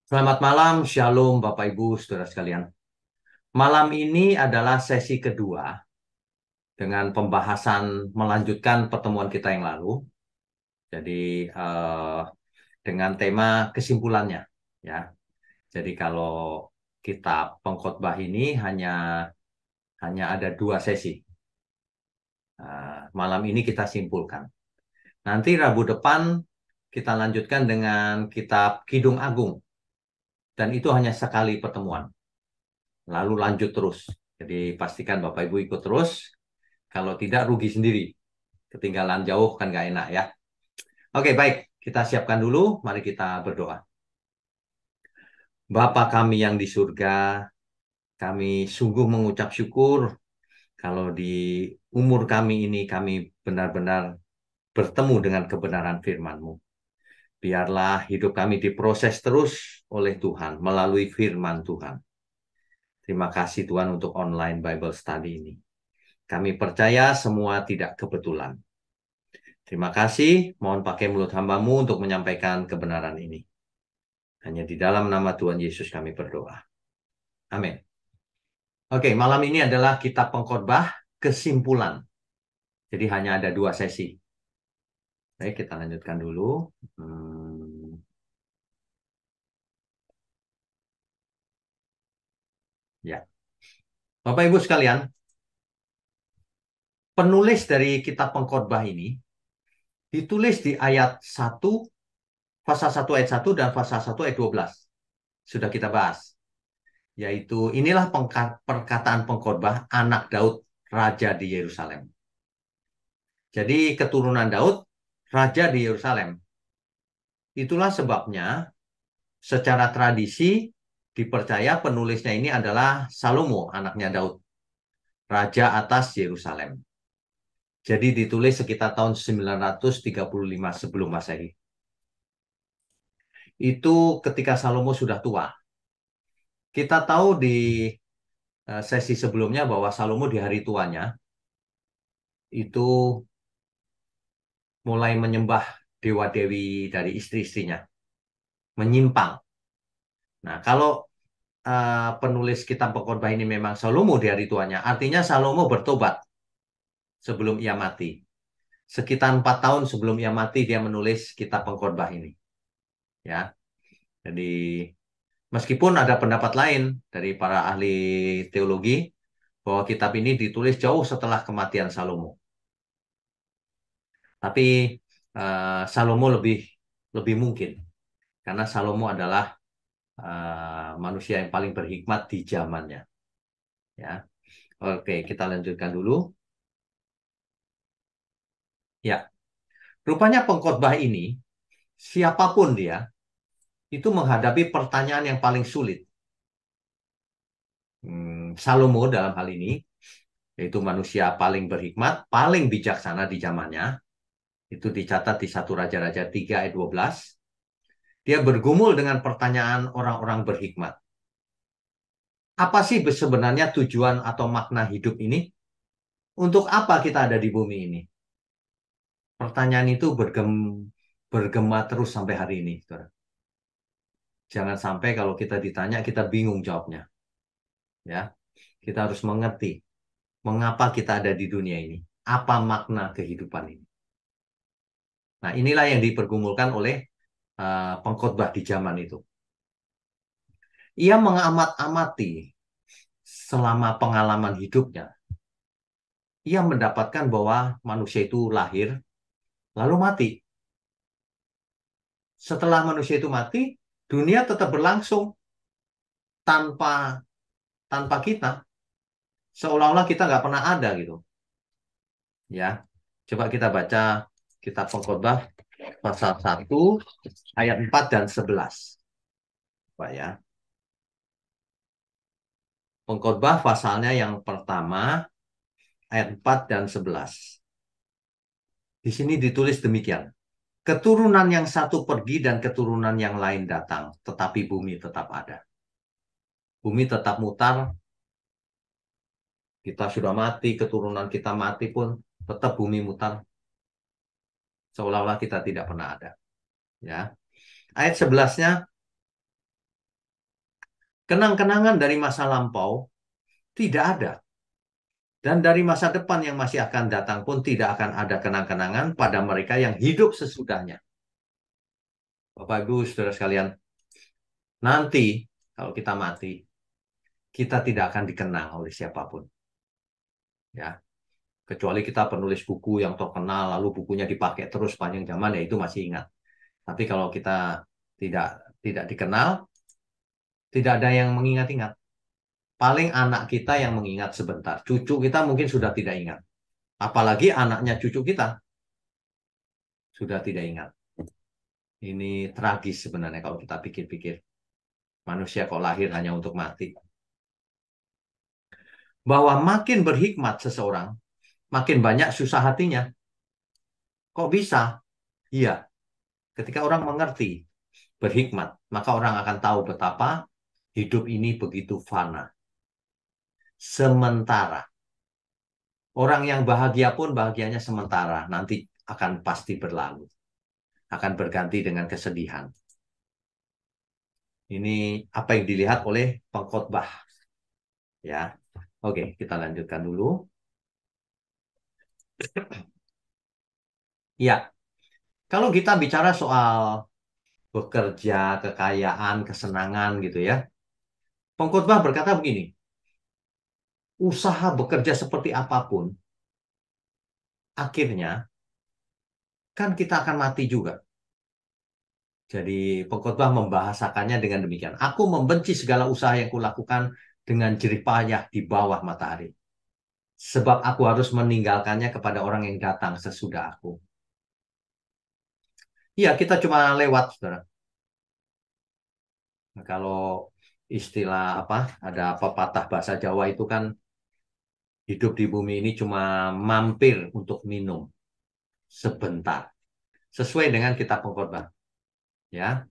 Selamat malam, Shalom Bapak Ibu, Saudara sekalian. Malam ini adalah sesi kedua dengan pembahasan melanjutkan pertemuan kita yang lalu. Jadi eh, dengan tema kesimpulannya, ya. Jadi kalau kitab pengkhotbah ini hanya ada dua sesi. Malam ini kita simpulkan. Nanti Rabu depan kita lanjutkan dengan kitab Kidung Agung, dan itu hanya sekali pertemuan. Lalu lanjut terus. Jadi pastikan Bapak Ibu ikut terus. Kalau tidak rugi sendiri. Ketinggalan jauh kan nggak enak ya. Oke, baik. Kita siapkan dulu. Mari kita berdoa. Bapa kami yang di surga, kami sungguh mengucap syukur kalau di umur kami ini kami benar-benar bertemu dengan kebenaran firman-Mu. Biarlah hidup kami diproses terus oleh Tuhan melalui firman Tuhan. Terima kasih Tuhan untuk online Bible study ini. Kami percaya semua tidak kebetulan. Terima kasih, mohon pakai mulut hamba-Mu untuk menyampaikan kebenaran ini. Hanya di dalam nama Tuhan Yesus kami berdoa. Amin. Oke, malam ini adalah kitab pengkhotbah kesimpulan. Jadi hanya ada dua sesi. Baik, kita lanjutkan dulu. Ya, Bapak Ibu sekalian, penulis dari kitab pengkhotbah ini ditulis di ayat 1, pasal 1 ayat 1 dan pasal 1 ayat 12. Sudah kita bahas. Yaitu inilah perkataan pengkhotbah anak Daud, raja di Yerusalem. Jadi keturunan Daud, raja di Yerusalem. Itulah sebabnya secara tradisi dipercaya penulisnya ini adalah Salomo, anaknya Daud, raja atas Yerusalem. Jadi ditulis sekitar tahun 935 sebelum Masehi. Itu ketika Salomo sudah tua. Kita tahu di sesi sebelumnya bahwa Salomo di hari tuanya itu mulai menyembah dewa-dewi dari istri-istrinya, menyimpang. Nah, kalau penulis kitab pengkhotbah ini memang Salomo di hari tuanya, artinya Salomo bertobat sebelum ia mati. Sekitar 4 tahun sebelum ia mati, dia menulis kitab pengkhotbah ini. Ya, jadi meskipun ada pendapat lain dari para ahli teologi bahwa kitab ini ditulis jauh setelah kematian Salomo, tapi Salomo lebih lebih mungkin karena Salomo adalah manusia yang paling berhikmat di zamannya. Ya, oke, kita lanjutkan dulu. Ya, rupanya pengkhotbah ini, siapapun dia, itu menghadapi pertanyaan yang paling sulit. Salomo dalam hal ini, yaitu manusia paling berhikmat, paling bijaksana di zamannya, itu dicatat di 1 Raja-Raja 3 ayat 12. Dia bergumul dengan pertanyaan orang-orang berhikmat. Apa sih sebenarnya tujuan atau makna hidup ini? Untuk apa kita ada di bumi ini? Pertanyaan itu bergema terus sampai hari ini, saudara. Jangan sampai kalau kita ditanya, kita bingung jawabnya. Ya, kita harus mengerti mengapa kita ada di dunia ini. Apa makna kehidupan ini? Nah, inilah yang dipergumulkan oleh pengkhotbah di zaman itu. Ia mengamat-amati selama pengalaman hidupnya. Ia mendapatkan bahwa manusia itu lahir, lalu mati. Setelah manusia itu mati, dunia tetap berlangsung tanpa tanpa kita. Seolah-olah kita nggak pernah ada gitu. Ya, coba kita baca kitab pengkhotbah pasal 1 ayat 4 dan 11. Pak ya. Pengkhotbah pasalnya yang pertama ayat 4 dan 11. Di sini ditulis demikian. Keturunan yang satu pergi dan keturunan yang lain datang, tetapi bumi tetap ada. Bumi tetap mutar, kita sudah mati, keturunan kita mati pun tetap bumi mutar. Seolah-olah kita tidak pernah ada. Ya. Ayat 11-nya, Kenang-kenangan dari masa lampau tidak ada. Dan dari masa depan yang masih akan datang pun tidak akan ada kenang-kenangan pada mereka yang hidup sesudahnya. Bapak Ibu, saudara sekalian, nanti kalau kita mati, kita tidak akan dikenang oleh siapapun. Ya, kecuali kita penulis buku yang terkenal, lalu bukunya dipakai terus panjang zaman, ya itu masih ingat. Tapi kalau kita tidak tidak dikenal, tidak ada yang mengingat-ingat. Paling anak kita yang mengingat sebentar. Cucu kita mungkin sudah tidak ingat. Apalagi anaknya cucu kita sudah tidak ingat. Ini tragis sebenarnya kalau kita pikir-pikir. Manusia kok lahir hanya untuk mati. Bahwa makin berhikmat seseorang, makin banyak susah hatinya. Kok bisa? Iya, ketika orang mengerti berhikmat, maka orang akan tahu betapa hidup ini begitu fana. Sementara. Orang yang bahagia pun bahagianya sementara. Nanti akan pasti berlalu. Akan berganti dengan kesedihan. Ini apa yang dilihat oleh pengkhotbah. Ya, oke, kita lanjutkan dulu. Ya, kalau kita bicara soal bekerja, kekayaan, kesenangan gitu ya. Pengkhotbah berkata begini, usaha bekerja seperti apapun, akhirnya kan kita akan mati juga. Jadi pengkhotbah membahasakannya dengan demikian. Aku membenci segala usaha yang kulakukan dengan jerih payah di bawah matahari. Sebab aku harus meninggalkannya kepada orang yang datang sesudah aku. Iya, kita cuma lewat, saudara. Nah, kalau istilah apa, ada pepatah bahasa Jawa itu kan hidup di bumi ini cuma mampir untuk minum sebentar. Sesuai dengan kitab pengkhotbah. Ya.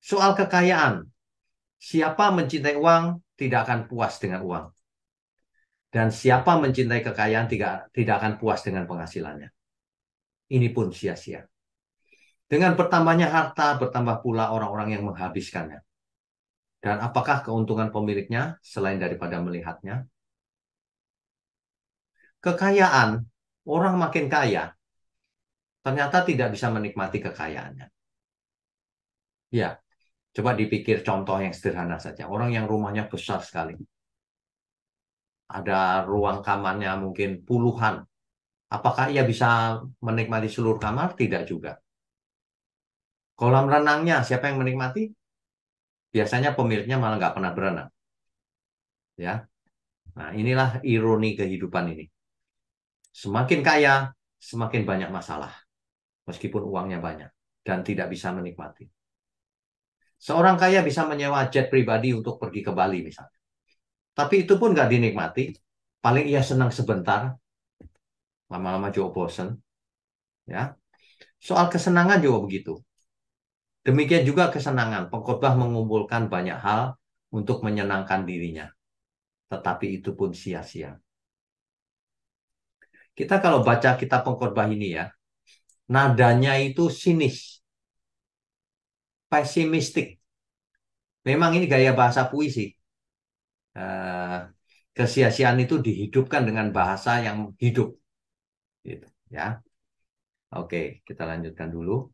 Soal kekayaan, siapa mencintai uang tidak akan puas dengan uang. Dan siapa mencintai kekayaan tidak akan puas dengan penghasilannya. Ini pun sia-sia. Dengan bertambahnya harta, bertambah pula orang-orang yang menghabiskannya. Dan apakah keuntungan pemiliknya selain daripada melihatnya? Kekayaan, orang makin kaya, ternyata tidak bisa menikmati kekayaannya. Ya, coba dipikir contoh yang sederhana saja. Orang yang rumahnya besar sekali. Ada ruang kamarnya mungkin puluhan. Apakah ia bisa menikmati seluruh kamar? Tidak juga. Kolam renangnya, siapa yang menikmati? Biasanya pemiliknya malah nggak pernah berenang. Ya, nah inilah ironi kehidupan ini. Semakin kaya, semakin banyak masalah. Meskipun uangnya banyak. Dan tidak bisa menikmati. Seorang kaya bisa menyewa jet pribadi untuk pergi ke Bali misalnya. Tapi itu pun nggak dinikmati. Paling ia senang sebentar. Lama-lama juga bosen. Ya. Soal kesenangan juga begitu. Demikian juga kesenangan. Pengkhotbah mengumpulkan banyak hal untuk menyenangkan dirinya. Tetapi itu pun sia-sia. Kita kalau baca kitab pengkhotbah ini ya, nadanya itu sinis, pesimistik. Memang ini gaya bahasa puisi. Eh, Kesia-siaan itu dihidupkan dengan bahasa yang hidup. Gitu, ya. Oke, kita lanjutkan dulu.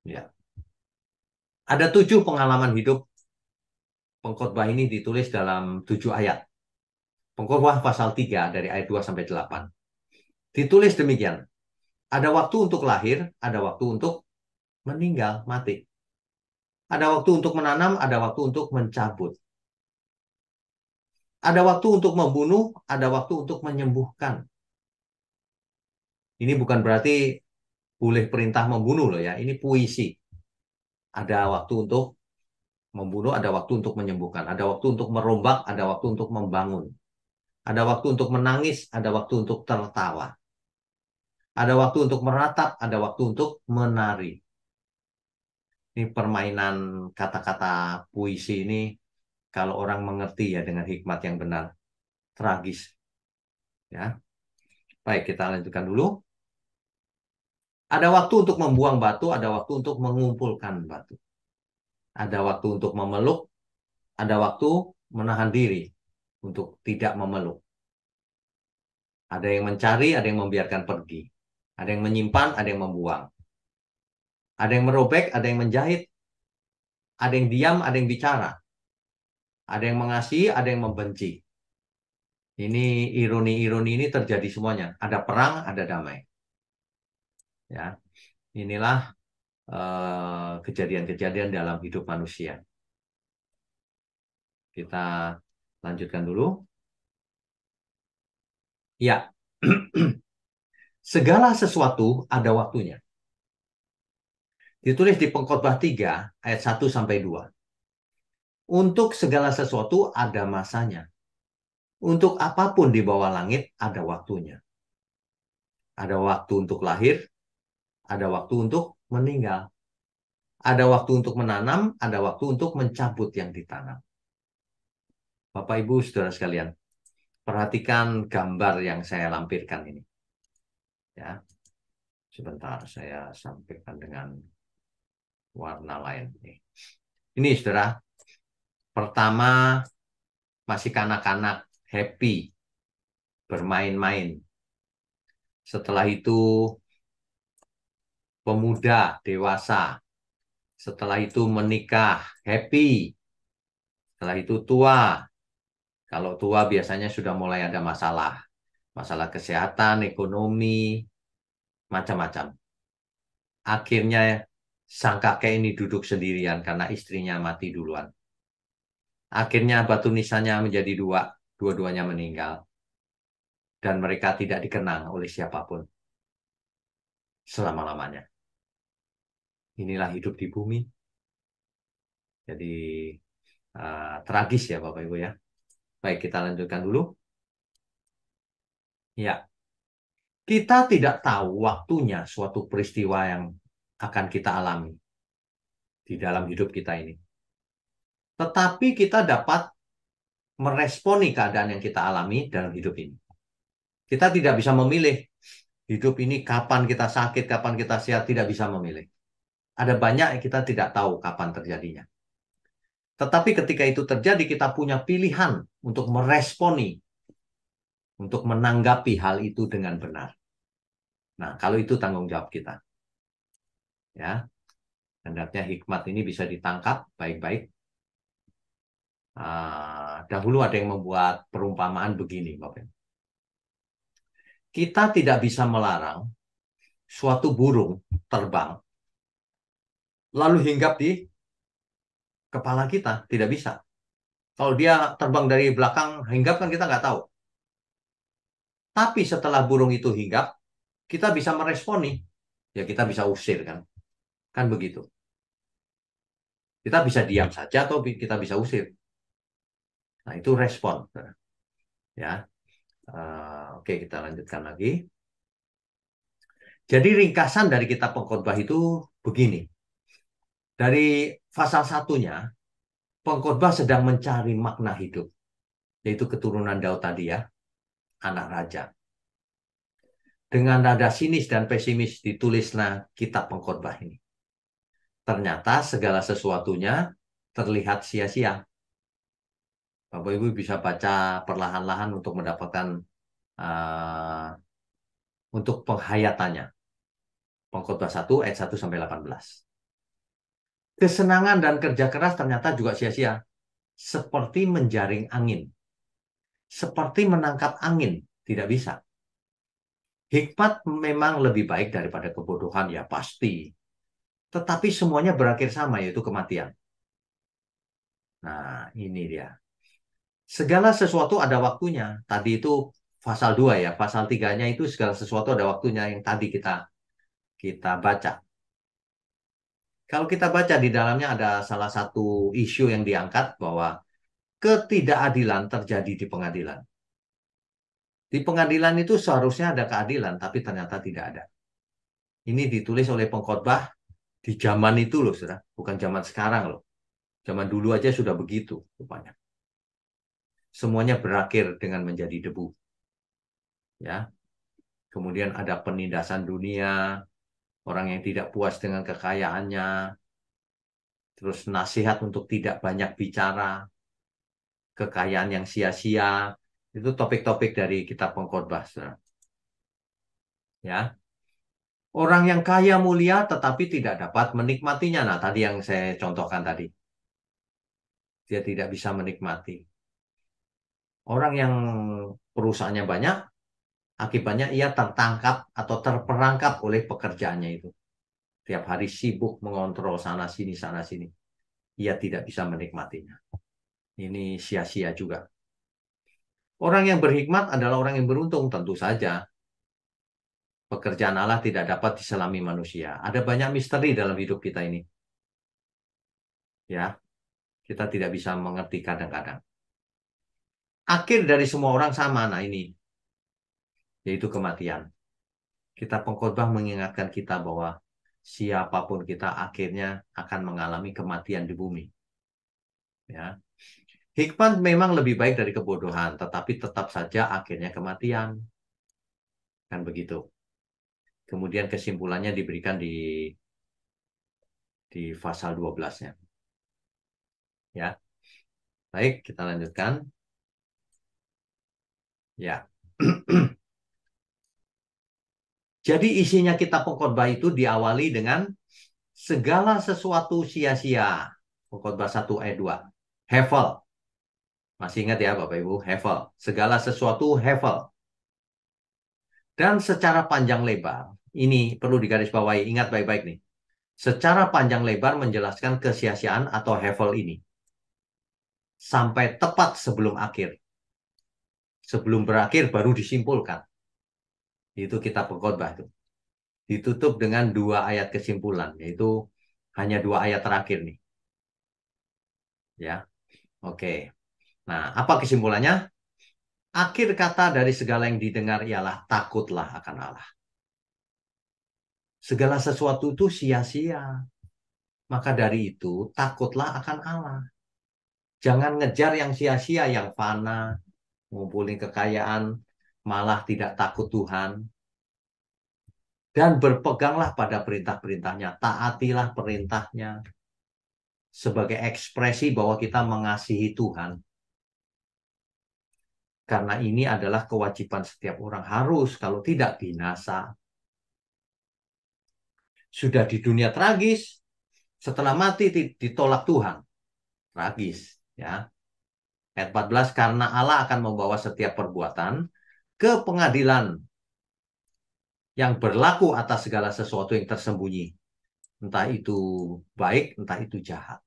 Ya. Ada 7 pengalaman hidup pengkhotbah ini ditulis dalam 7 ayat. Pengkhotbah pasal 3 dari ayat 2 sampai 8. Ditulis demikian. Ada waktu untuk lahir, ada waktu untuk meninggal, mati. Ada waktu untuk menanam, ada waktu untuk mencabut. Ada waktu untuk membunuh, ada waktu untuk menyembuhkan. Ini bukan berarti boleh perintah membunuh loh ya. Ini puisi. Ada waktu untuk membunuh, ada waktu untuk menyembuhkan. Ada waktu untuk merombak, ada waktu untuk membangun. Ada waktu untuk menangis, ada waktu untuk tertawa. Ada waktu untuk meratap, ada waktu untuk menari. Ini permainan kata-kata puisi ini kalau orang mengerti ya dengan hikmat yang benar, tragis. Ya, baik kita lanjutkan dulu. Ada waktu untuk membuang batu, ada waktu untuk mengumpulkan batu. Ada waktu untuk memeluk, ada waktu menahan diri untuk tidak memeluk. Ada yang mencari, ada yang membiarkan pergi. Ada yang menyimpan, ada yang membuang. Ada yang merobek, ada yang menjahit. Ada yang diam, ada yang bicara. Ada yang mengasihi, ada yang membenci. Ini ironi-ironi ini terjadi semuanya. Ada perang, ada damai. Ya, inilah kejadian-kejadian dalam hidup manusia. Kita lanjutkan dulu. Ya, segala sesuatu ada waktunya. Ditulis di Pengkhotbah 3 ayat 1 sampai 2. Untuk segala sesuatu ada masanya. Untuk apapun di bawah langit ada waktunya. Ada waktu untuk lahir, ada waktu untuk meninggal. Ada waktu untuk menanam, ada waktu untuk mencabut yang ditanam. Bapak, Ibu, Saudara sekalian, perhatikan gambar yang saya lampirkan ini. Ya, sebentar saya sampaikan dengan warna lain. Ini, Saudara, pertama masih kanak-kanak, happy, bermain-main. Setelah itu pemuda, dewasa. Setelah itu menikah, happy. Setelah itu tua. Kalau tua biasanya sudah mulai ada masalah. Masalah kesehatan, ekonomi, macam-macam. Akhirnya sang kakek ini duduk sendirian karena istrinya mati duluan. Akhirnya batu nisannya menjadi dua. Dua-duanya meninggal. Dan mereka tidak dikenang oleh siapapun. Selama-lamanya. Inilah hidup di bumi. Jadi tragis ya Bapak Ibu ya. Baik, kita lanjutkan dulu. Ya, kita tidak tahu waktunya suatu peristiwa yang akan kita alami di dalam hidup kita ini. Tetapi kita dapat meresponi keadaan yang kita alami dalam hidup ini. Kita tidak bisa memilih hidup ini kapan kita sakit, kapan kita sehat, tidak bisa memilih. Ada banyak yang kita tidak tahu kapan terjadinya. Tetapi ketika itu terjadi, kita punya pilihan untuk meresponi, untuk menanggapi hal itu dengan benar. Nah, kalau itu tanggung jawab kita. Ya, hendaknya hikmat ini bisa ditangkap baik-baik. Dahulu ada yang membuat perumpamaan begini, Bapak. Kita tidak bisa melarang suatu burung terbang lalu hinggap di kepala kita, tidak bisa. Kalau dia terbang dari belakang hinggap kan kita nggak tahu. Tapi setelah burung itu hinggap, kita bisa meresponi. Ya kita bisa usir kan. Kan begitu. Kita bisa diam saja atau kita bisa usir. Nah itu respon. Ya, oke kita lanjutkan lagi. Jadi ringkasan dari kitab Pengkhotbah itu begini. Dari pasal satunya, Pengkhotbah sedang mencari makna hidup. Yaitu keturunan Daud tadi ya, anak raja. Dengan nada sinis dan pesimis ditulislah kitab Pengkhotbah ini. Ternyata segala sesuatunya terlihat sia-sia. Bapak Ibu bisa baca perlahan-lahan untuk mendapatkan untuk penghayatannya. Pengkhotbah 1 ayat 1 sampai 18. Kesenangan dan kerja keras ternyata juga sia-sia. Seperti menjaring angin. Seperti menangkap angin. Tidak bisa. Hikmat memang lebih baik daripada kebodohan, ya pasti. Tetapi semuanya berakhir sama, yaitu kematian. Nah, ini dia. Segala sesuatu ada waktunya. Tadi itu pasal 2 ya. Pasal 3-nya itu segala sesuatu ada waktunya yang tadi kita baca. Kalau kita baca di dalamnya ada salah satu isu yang diangkat bahwa ketidakadilan terjadi di pengadilan. Di pengadilan itu seharusnya ada keadilan, tapi ternyata tidak ada. Ini ditulis oleh pengkhotbah di zaman itu loh, saudara. Bukan zaman sekarang loh. Zaman dulu aja sudah begitu, rupanya. Semuanya berakhir dengan menjadi debu. Ya. Kemudian ada penindasan dunia, orang yang tidak puas dengan kekayaannya, terus nasihat untuk tidak banyak bicara. kekayaan yang sia-sia. Itu topik-topik dari kitab pengkhotbah, saudara. Ya. Orang yang kaya mulia tetapi tidak dapat menikmatinya. Nah, tadi yang saya contohkan tadi. Dia tidak bisa menikmati. Orang yang perusahaannya banyak, akibatnya ia tertangkap atau terperangkap oleh pekerjaannya itu. Tiap hari sibuk mengontrol sana-sini, sana-sini. Ia tidak bisa menikmatinya. Ini sia-sia juga. Orang yang berhikmat adalah orang yang beruntung, tentu saja. Pekerjaan Allah tidak dapat diselami manusia. Ada banyak misteri dalam hidup kita ini. Ya, kita tidak bisa mengerti kadang-kadang. Akhir dari semua orang sama, nah ini, yaitu kematian. Kita pengkhotbah mengingatkan kita bahwa siapapun kita akhirnya akan mengalami kematian di bumi. Ya. Hikmat memang lebih baik dari kebodohan, tetapi tetap saja akhirnya kematian. Kan begitu. Kemudian kesimpulannya diberikan di pasal 12-nya. Ya. Baik, kita lanjutkan. Ya. Jadi isinya kitab pengkhotbah itu diawali dengan segala sesuatu sia-sia. Pengkhotbah 1 ayat 2. Hevel. Masih ingat ya Bapak Ibu? Hevel. Segala sesuatu hevel. Dan secara panjang lebar. Ini perlu digarisbawahi. Ingat baik-baik nih. Secara panjang lebar menjelaskan kesia-siaan atau hevel ini. Sampai tepat sebelum akhir. Sebelum berakhir baru disimpulkan. Itu kitab pengkhotbah itu. Ditutup dengan 2 ayat kesimpulan. Yaitu hanya 2 ayat terakhir nih. Ya. Oke. Nah, apa kesimpulannya? Akhir kata dari segala yang didengar ialah takutlah akan Allah. Segala sesuatu itu sia-sia. Maka dari itu, takutlah akan Allah. Jangan ngejar yang sia-sia, yang fana, ngumpulin kekayaan, malah tidak takut Tuhan. Dan berpeganglah pada perintah-perintahnya. Taatilah perintahnya. Sebagai ekspresi bahwa kita mengasihi Tuhan. Karena ini adalah kewajiban setiap orang. Harus, kalau tidak binasa. Sudah di dunia tragis, setelah mati ditolak Tuhan. Tragis. Ya. Ayat 14, karena Allah akan membawa setiap perbuatan ke pengadilan yang berlaku atas segala sesuatu yang tersembunyi. Entah itu baik, entah itu jahat.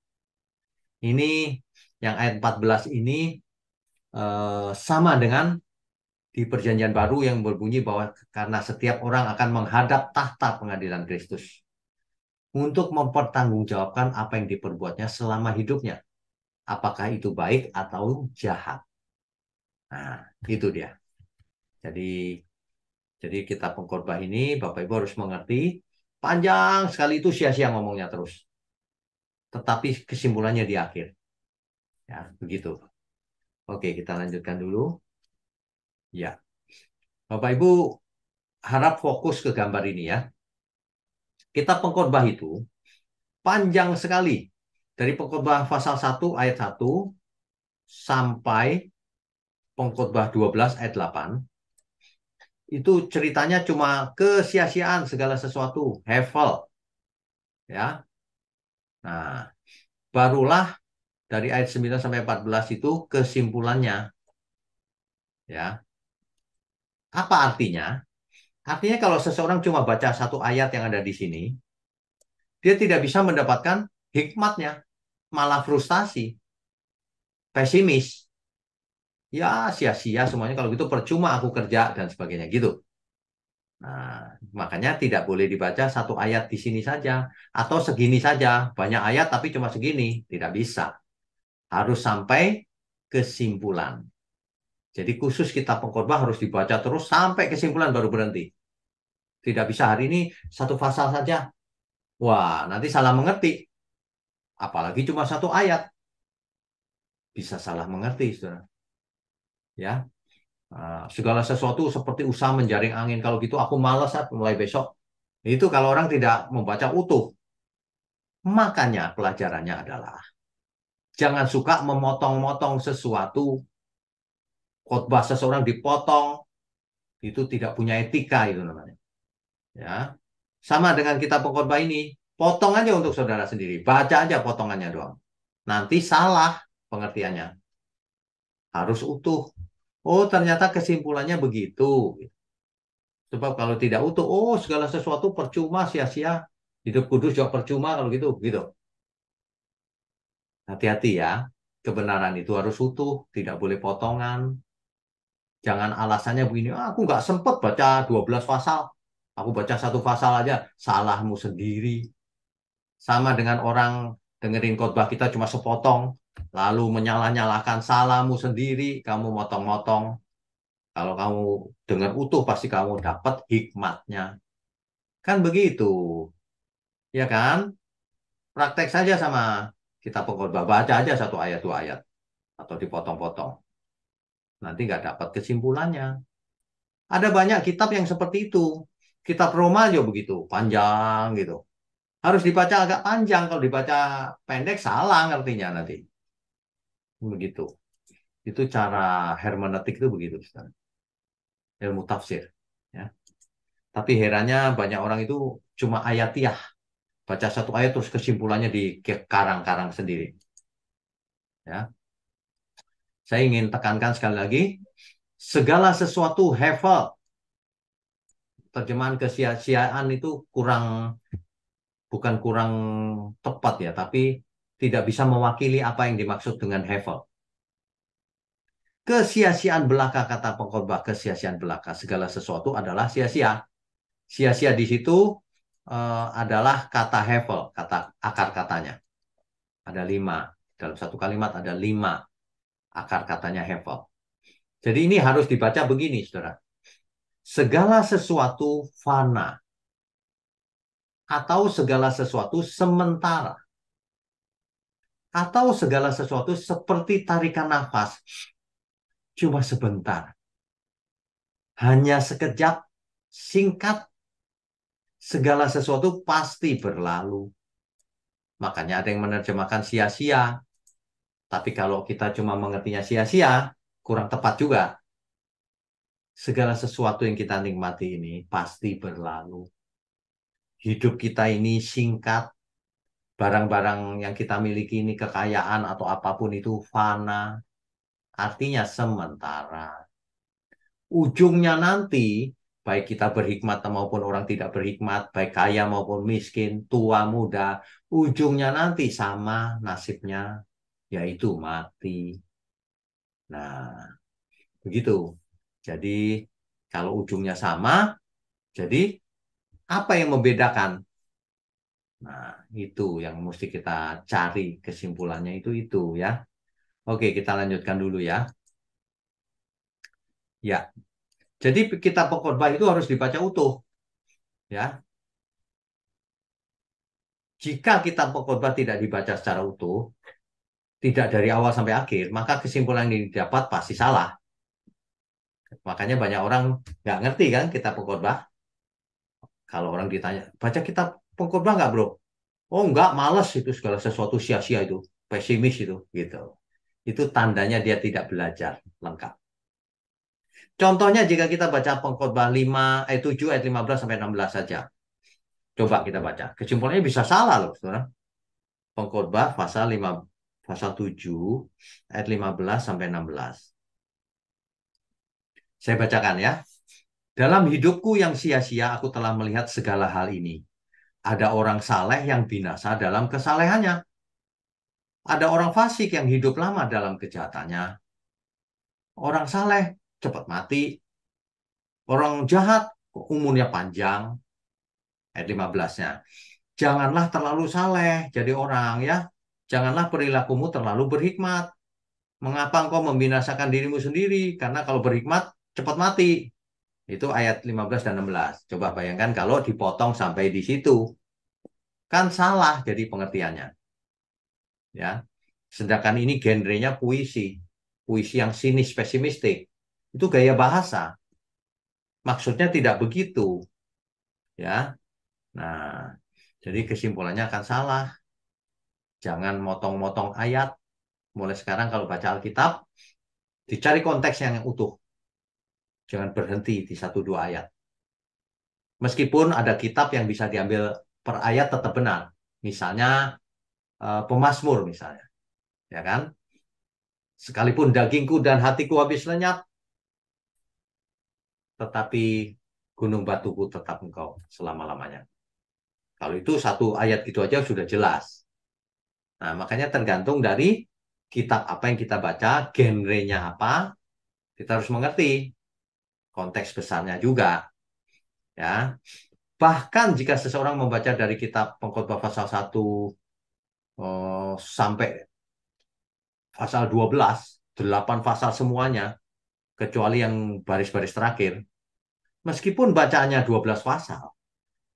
Ini yang ayat 14 ini sama dengan di perjanjian baru yang berbunyi bahwa karena setiap orang akan menghadap tahta pengadilan Kristus untuk mempertanggungjawabkan apa yang diperbuatnya selama hidupnya. Apakah itu baik atau jahat. Nah, itu dia. Jadi kita pengkhotbah ini, Bapak Ibu harus mengerti, panjang sekali itu sia-sia ngomongnya terus. Tetapi kesimpulannya di akhir. Ya, begitu. Oke, kita lanjutkan dulu. Ya. Bapak Ibu harap fokus ke gambar ini ya. Kita pengkhotbah itu panjang sekali. Dari pengkhotbah pasal 1 ayat 1 sampai pengkhotbah 12 ayat 8. Itu ceritanya cuma kesia-siaan segala sesuatu. Hevel. Ya. Nah, barulah dari ayat 9 sampai 14 itu kesimpulannya. Ya. Apa artinya? Artinya kalau seseorang cuma baca satu ayat yang ada di sini, dia tidak bisa mendapatkan hikmatnya, malah frustasi, pesimis. Ya, sia-sia semuanya kalau gitu percuma aku kerja dan sebagainya gitu. Nah, makanya tidak boleh dibaca satu ayat di sini saja atau segini saja, banyak ayat tapi cuma segini, tidak bisa. Harus sampai kesimpulan. Jadi khusus kitab pengkhotbah harus dibaca terus sampai kesimpulan baru berhenti. Tidak bisa hari ini satu pasal saja. Wah, nanti salah mengerti. Apalagi cuma satu ayat. Bisa salah mengerti, saudara. Ya, segala sesuatu seperti usaha menjaring angin. Kalau gitu aku malas mulai besok. Itu kalau orang tidak membaca utuh. Makanya pelajarannya adalah Jangan suka memotong-motong sesuatu. Khotbah seseorang dipotong, itu tidak punya etika itu namanya. Ya. Sama dengan kita pengkhotbah ini, potong aja untuk saudara sendiri. Baca aja potongannya doang. Nanti salah pengertiannya. Harus utuh. Oh, ternyata kesimpulannya begitu. Sebab kalau tidak utuh, oh segala sesuatu percuma, sia-sia. Hidup kudus juga percuma kalau gitu, gitu. Hati-hati ya. Kebenaran itu harus utuh, tidak boleh potongan. Jangan alasannya begini, "Ah, aku nggak sempet baca 12 pasal. Aku baca satu pasal aja, salahmu sendiri." Sama dengan orang dengerin khotbah kita cuma sepotong, lalu menyalah-nyalahkan salahmu sendiri, kamu motong-motong. Kalau kamu dengar utuh, pasti kamu dapat hikmatnya. Kan begitu, ya kan? Praktek saja sama kita pengkhotbah, baca aja satu ayat, dua ayat. Atau dipotong-potong. Nanti nggak dapat kesimpulannya. Ada banyak kitab yang seperti itu. Kitab Roma juga begitu, panjang gitu. Harus dibaca agak panjang, kalau dibaca pendek salah ngertinya nanti. Begitu. Itu cara hermeneutik itu begitu, Ustaz. Ilmu tafsir. Ya. Tapi herannya banyak orang itu cuma ayatiah. Baca satu ayat terus kesimpulannya di karang-karang sendiri. Ya. Saya ingin tekankan sekali lagi, segala sesuatu hevel. Terjemahan kesia-siaan itu bukan kurang tepat ya, tapi tidak bisa mewakili apa yang dimaksud dengan hevel. Kesia-siaan belaka, kata pengkhotbah, kesia-siaan belaka. Segala sesuatu adalah sia-sia. Sia-sia di situ adalah kata hevel, kata akar katanya. Ada 5. Dalam satu kalimat ada 5 akar katanya hevel. Jadi ini harus dibaca begini, saudara. Segala sesuatu fana atau segala sesuatu sementara atau segala sesuatu seperti tarikan nafas cuma sebentar, hanya sekejap, singkat, segala sesuatu pasti berlalu. Makanya ada yang menerjemahkan sia-sia, tapi kalau kita cuma mengertinya sia-sia kurang tepat juga. Segala sesuatu yang kita nikmati ini pasti berlalu. Hidup kita ini singkat. Barang-barang yang kita miliki ini, kekayaan atau apapun itu fana. Artinya sementara. Ujungnya nanti, baik kita berhikmat maupun orang tidak berhikmat, baik kaya maupun miskin, tua muda, ujungnya nanti sama nasibnya, yaitu mati. Nah, begitu. Jadi, kalau ujungnya sama, jadi apa yang membedakan? Nah, itu yang mesti kita cari kesimpulannya itu ya. Oke, kita lanjutkan dulu ya. Ya, jadi kitab pengkhotbah itu harus dibaca utuh ya. Jika kitab pengkhotbah tidak dibaca secara utuh, tidak dari awal sampai akhir, maka kesimpulan yang didapat pasti salah. Makanya banyak orang nggak ngerti kan kitab pengkhotbah. Kalau orang ditanya, baca kitab pengkhotbah nggak bro? Oh nggak, males itu, segala sesuatu sia-sia itu, pesimis itu, gitu. Itu tandanya dia tidak belajar lengkap. Contohnya jika kita baca pengkhotbah 7 ayat 15 sampai 16 saja. Coba kita baca. Kesimpulannya bisa salah loh, saudara. Pengkhotbah pasal 7 ayat 15 sampai 16. Saya bacakan ya. Dalam hidupku yang sia-sia aku telah melihat segala hal ini. Ada orang saleh yang binasa dalam kesalehannya. Ada orang fasik yang hidup lama dalam kejahatannya. Orang saleh cepat mati. Orang jahat umurnya panjang. Ayat 15-nya. Janganlah terlalu saleh jadi orang ya. Janganlah perilakumu terlalu berhikmat. Mengapa engkau membinasakan dirimu sendiri? Karena kalau berhikmat cepat mati. Itu ayat 15 dan 16. Coba bayangkan kalau dipotong sampai di situ. Kan salah jadi pengertiannya. Ya. Sedangkan ini genrenya puisi. Puisi yang sinis pesimistik. Itu gaya bahasa. Maksudnya tidak begitu. Ya. Nah, jadi kesimpulannya akan salah. Jangan motong-motong ayat. Mulai sekarang kalau baca Alkitab, dicari konteks yang utuh. Jangan berhenti di satu dua ayat. Meskipun ada kitab yang bisa diambil per ayat tetap benar. Misalnya Pemasmur misalnya, ya kan? Sekalipun dagingku dan hatiku habis lenyap, tetapi gunung batuku tetap engkau selama-lamanya. Kalau itu satu ayat gitu aja sudah jelas. Nah, makanya tergantung dari kitab apa yang kita baca, genrenya apa, kita harus mengerti konteks besarnya juga, ya. Bahkan jika seseorang membaca dari kitab Pengkhotbah pasal 1 sampai pasal 12, 8 pasal semuanya, kecuali yang baris-baris terakhir, meskipun bacaannya 12 pasal,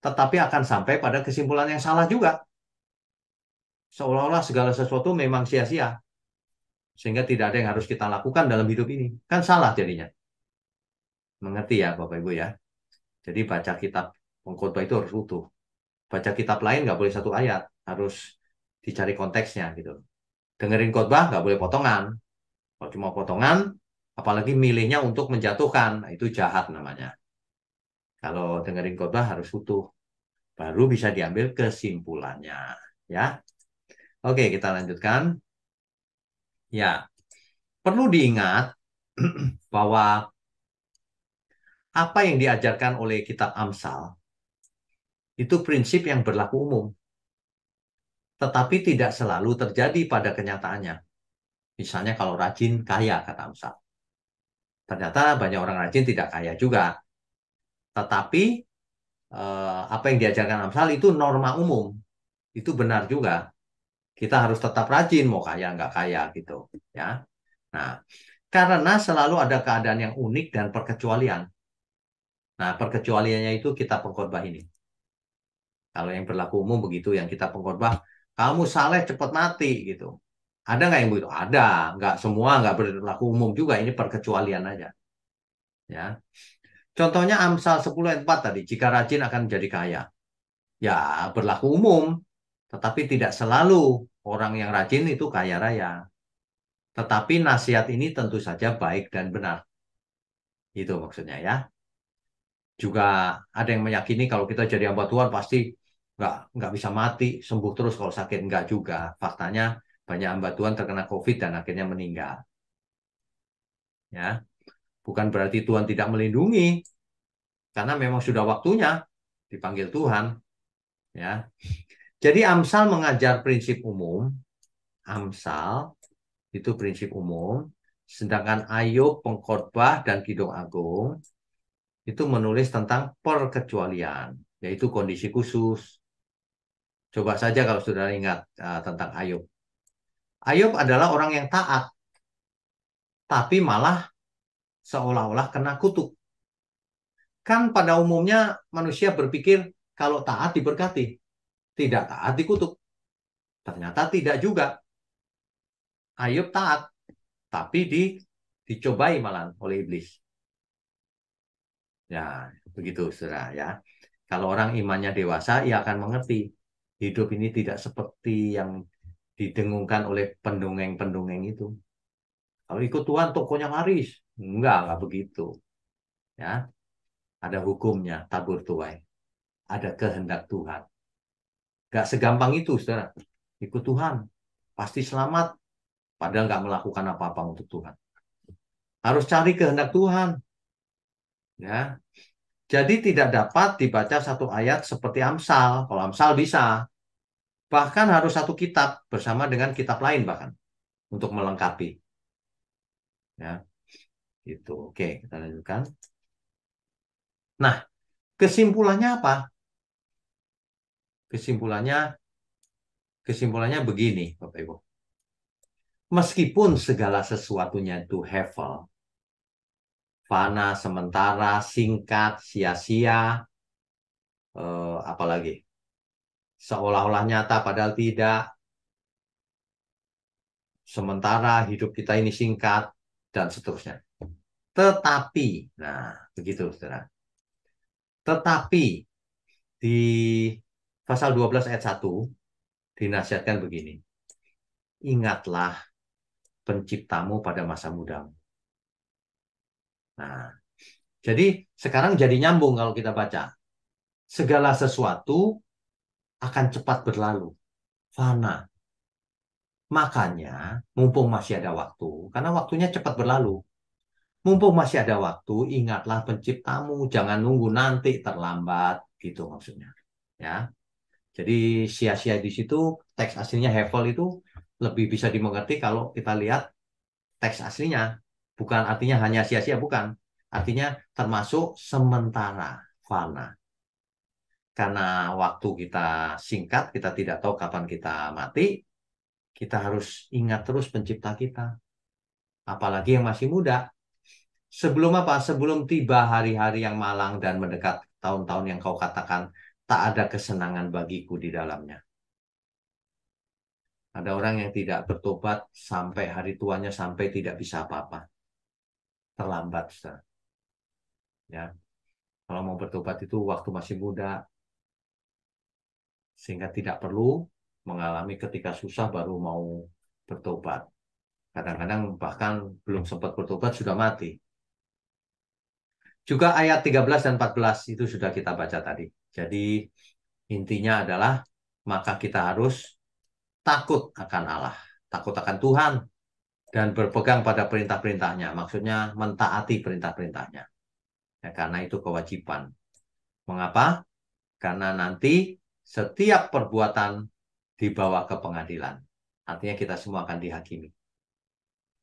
tetapi akan sampai pada kesimpulan yang salah juga. Seolah-olah segala sesuatu memang sia-sia, sehingga tidak ada yang harus kita lakukan dalam hidup ini. Kan salah jadinya. Mengerti ya Bapak Ibu ya? Jadi baca kitab pengkhotbah itu harus utuh. Baca kitab lain nggak boleh satu ayat, harus dicari konteksnya gitu. Dengerin khotbah nggak boleh potongan. Kalau cuma potongan, apalagi milihnya untuk menjatuhkan, nah, itu jahat namanya. Kalau dengerin khotbah harus utuh, baru bisa diambil kesimpulannya. Ya, oke kita lanjutkan. Ya, perlu diingat bahwa apa yang diajarkan oleh kitab Amsal itu prinsip yang berlaku umum, tetapi tidak selalu terjadi pada kenyataannya. Misalnya kalau rajin kaya kata Amsal. Ternyata banyak orang rajin tidak kaya juga. Tetapi apa yang diajarkan Amsal itu norma umum. Itu benar juga. Kita harus tetap rajin mau kaya nggak kaya gitu. Ya. Nah, karena selalu ada keadaan yang unik dan perkecualian. Nah, perkecualiannya itu kita pengkhotbah ini. Kalau yang berlaku umum begitu, yang kita pengkhotbah, kamu saleh cepat mati gitu. Ada nggak yang begitu? Ada. Nggak semua nggak berlaku umum juga. Ini perkecualian aja. Ya. Contohnya Amsal 10 ayat 4 tadi. Jika rajin akan menjadi kaya. Ya, berlaku umum. Tetapi tidak selalu orang yang rajin itu kaya raya. Tetapi nasihat ini tentu saja baik dan benar. Itu maksudnya ya. Juga ada yang meyakini kalau kita jadi hamba Tuhan pasti nggak bisa mati, sembuh terus kalau sakit. Nggak juga. Faktanya banyak hamba Tuhan terkena COVID dan akhirnya meninggal. Ya, bukan berarti Tuhan tidak melindungi, karena memang sudah waktunya dipanggil Tuhan. Ya, jadi Amsal mengajar prinsip umum. Amsal itu prinsip umum. Sedangkan Ayub, Pengkhotbah, dan Kidung Agung itu menulis tentang perkecualian, yaitu kondisi khusus. Coba saja kalau sudah ingat tentang Ayub. Ayub adalah orang yang taat, tapi malah seolah-olah kena kutuk. Kan pada umumnya manusia berpikir kalau taat diberkati, tidak taat dikutuk. Ternyata tidak juga. Ayub taat, tapi dicobai malah oleh iblis. Ya, begitu, saudara ya. Kalau orang imannya dewasa, ia akan mengerti hidup ini tidak seperti yang didengungkan oleh pendongeng-pendongeng itu. Kalau ikut Tuhan, tokonya laris. Enggak begitu. Ya, ada hukumnya, tabur tuai. Ada kehendak Tuhan. Enggak segampang itu, saudara. Ikut Tuhan, pasti selamat. Padahal nggak melakukan apa-apa untuk Tuhan. Harus cari kehendak Tuhan. Ya, jadi tidak dapat dibaca satu ayat seperti Amsal. Kalau Amsal bisa. Bahkan harus satu kitab bersama dengan kitab lain bahkan untuk melengkapi. Ya, itu. Oke, kita lanjutkan. Nah, kesimpulannya apa? Kesimpulannya kesimpulannya begini, Bapak Ibu. Meskipun segala sesuatunya itu hevel, fana, sementara, singkat, sia-sia, apalagi seolah-olah nyata padahal tidak, sementara hidup kita ini singkat, dan seterusnya. Tetapi, nah begitu saudara. Tetapi di pasal 12 ayat 1 dinasihatkan begini. Ingatlah penciptamu pada masa mudamu. Nah, jadi sekarang jadi nyambung kalau kita baca. Segala sesuatu akan cepat berlalu, fana. Makanya, mumpung masih ada waktu, karena waktunya cepat berlalu. Mumpung masih ada waktu, ingatlah penciptamu, jangan nunggu nanti terlambat, gitu maksudnya. Ya, jadi sia-sia di situ teks aslinya Hevel itu lebih bisa dimengerti kalau kita lihat teks aslinya. Bukan artinya hanya sia-sia, bukan. Artinya termasuk sementara, fana. Karena waktu kita singkat, kita tidak tahu kapan kita mati, kita harus ingat terus pencipta kita. Apalagi yang masih muda. Sebelum apa? Sebelum tiba hari-hari yang malang dan mendekat tahun-tahun yang kau katakan, tak ada kesenangan bagiku di dalamnya. Ada orang yang tidak bertobat sampai hari tuanya sampai tidak bisa apa-apa. Terlambat, Ustaz. Ya. Kalau mau bertobat itu waktu masih muda, sehingga tidak perlu mengalami ketika susah baru mau bertobat. Kadang-kadang bahkan belum sempat bertobat sudah mati. Juga ayat 13 dan 14 itu sudah kita baca tadi. Jadi intinya adalah maka kita harus takut akan Allah, takut akan Tuhan, dan berpegang pada perintah-perintahnya. Maksudnya mentaati perintah-perintahnya. Ya, karena itu kewajiban. Mengapa? Karena nanti setiap perbuatan dibawa ke pengadilan. Artinya kita semua akan dihakimi.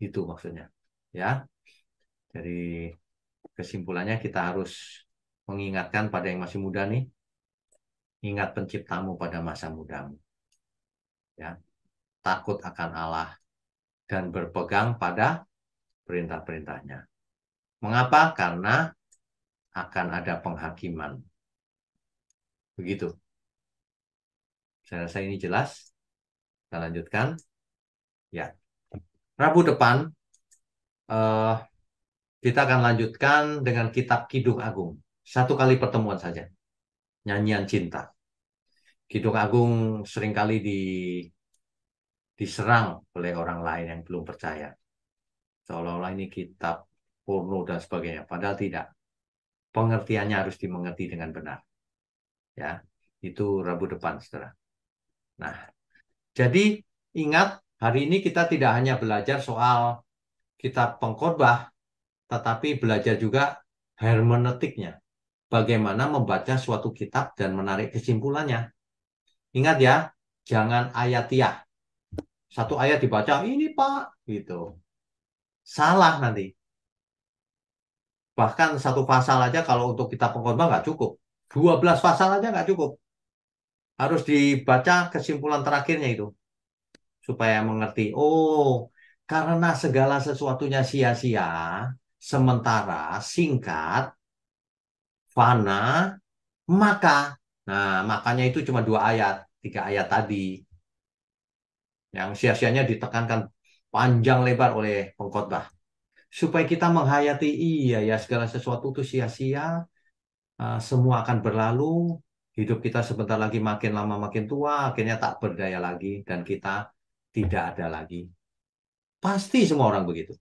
Itu maksudnya. Ya. Jadi kesimpulannya kita harus mengingatkan pada yang masih muda nih. Ingat penciptamu pada masa mudamu. Ya. Takut akan Allah dan berpegang pada perintah-perintahnya. Mengapa? Karena akan ada penghakiman. Begitu. Saya rasa ini jelas. Kita lanjutkan. Ya. Rabu depan eh, kita akan lanjutkan dengan kitab Kidung Agung. Satu kali pertemuan saja. Nyanyian cinta. Kidung Agung seringkali diserang oleh orang lain yang belum percaya. Seolah-olah ini kitab porno dan sebagainya. Padahal tidak. Pengertiannya harus dimengerti dengan benar. Ya, itu Rabu depan, saudara. Nah, jadi ingat hari ini kita tidak hanya belajar soal kitab pengkhotbah, tetapi belajar juga hermeneutiknya. Bagaimana membaca suatu kitab dan menarik kesimpulannya. Ingat ya, jangan ayatiah. Satu ayat dibaca, ini Pak, gitu. Salah nanti. Bahkan satu pasal aja kalau untuk kitab pengkhotbah nggak cukup. 12 pasal aja nggak cukup. Harus dibaca kesimpulan terakhirnya itu. Supaya mengerti, oh, karena segala sesuatunya sia-sia, sementara, singkat, fana, maka. Nah, makanya itu cuma 2 ayat, 3 ayat tadi. Yang sia-sianya ditekankan panjang lebar oleh pengkhotbah. Supaya kita menghayati, iya ya segala sesuatu itu sia-sia, semua akan berlalu, hidup kita sebentar lagi makin lama makin tua, akhirnya tak berdaya lagi, dan kita tidak ada lagi. Pasti semua orang begitu.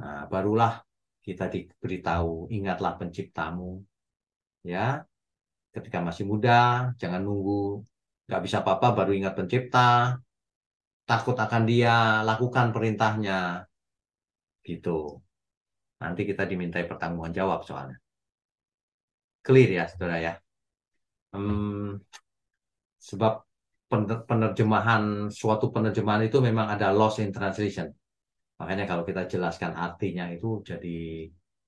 Nah, barulah kita diberitahu, ingatlah penciptamu, ya, ketika masih muda, jangan nunggu, nggak bisa apa-apa baru ingat pencipta, takut akan dia, lakukan perintahnya, gitu. Nanti kita dimintai pertanggungan jawab soalnya. Clear ya, saudara ya. Hmm, sebab penerjemahan, suatu penerjemahan itu memang ada loss in translation. Makanya kalau kita jelaskan artinya itu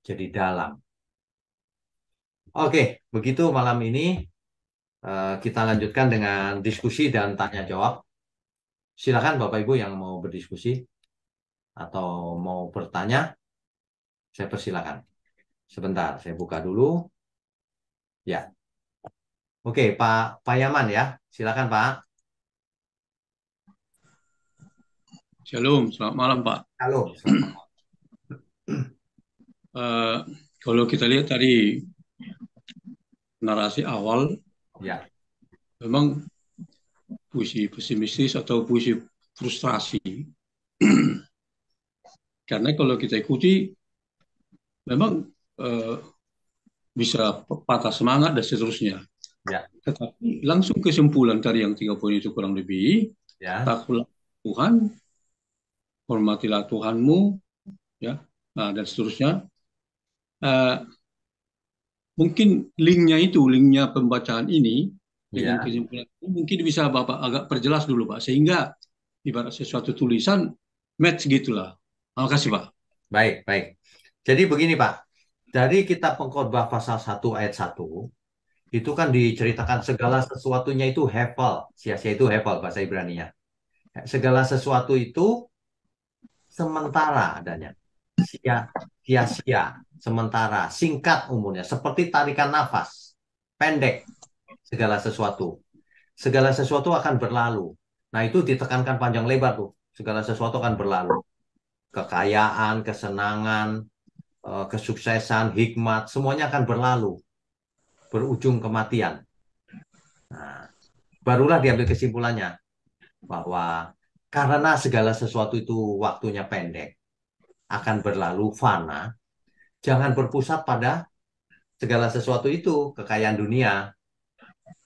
jadi dalam. Oke, begitu malam ini kita lanjutkan dengan diskusi dan tanya jawab. Silakan Bapak Ibu yang mau berdiskusi atau mau bertanya, saya persilakan. Sebentar, saya buka dulu. Ya, oke Pak Yaman ya, silakan Pak. Shalom, selamat malam Pak. Halo, selamat malam. Eh, Kalau kita lihat tadi narasi awal, Ya, memang puisi pesimistis atau puisi frustrasi Karena kalau kita ikuti, memang eh, bisa patah semangat dan seterusnya. Ya, Tetapi langsung kesimpulan tadi yang 3 poin itu kurang lebih, ya, takutlah Tuhan, hormatilah Tuhanmu, ya, nah, dan seterusnya. Eh, Mungkin linknya pembacaan ini dengan ya. kesimpulan ini mungkin bisa Bapak agak perjelas dulu Pak, sehingga ibarat sesuatu tulisan match gitulah. Terima kasih Pak. Baik, baik. Jadi begini Pak, dari kitab Pengkhotbah pasal 1 ayat 1, itu kan diceritakan segala sesuatunya itu hevel. Sia-sia itu hevel bahasa Ibraninya. Segala sesuatu itu sementara adanya. Sia-sia, sementara, singkat umurnya, seperti tarikan nafas, pendek segala sesuatu. Segala sesuatu akan berlalu. Nah, itu ditekankan panjang lebar tuh. Segala sesuatu akan berlalu. Kekayaan, kesenangan, kesuksesan, hikmat, semuanya akan berlalu, berujung kematian. Nah, barulah diambil kesimpulannya bahwa karena segala sesuatu itu waktunya pendek, akan berlalu, fana, jangan berpusat pada segala sesuatu itu, kekayaan dunia,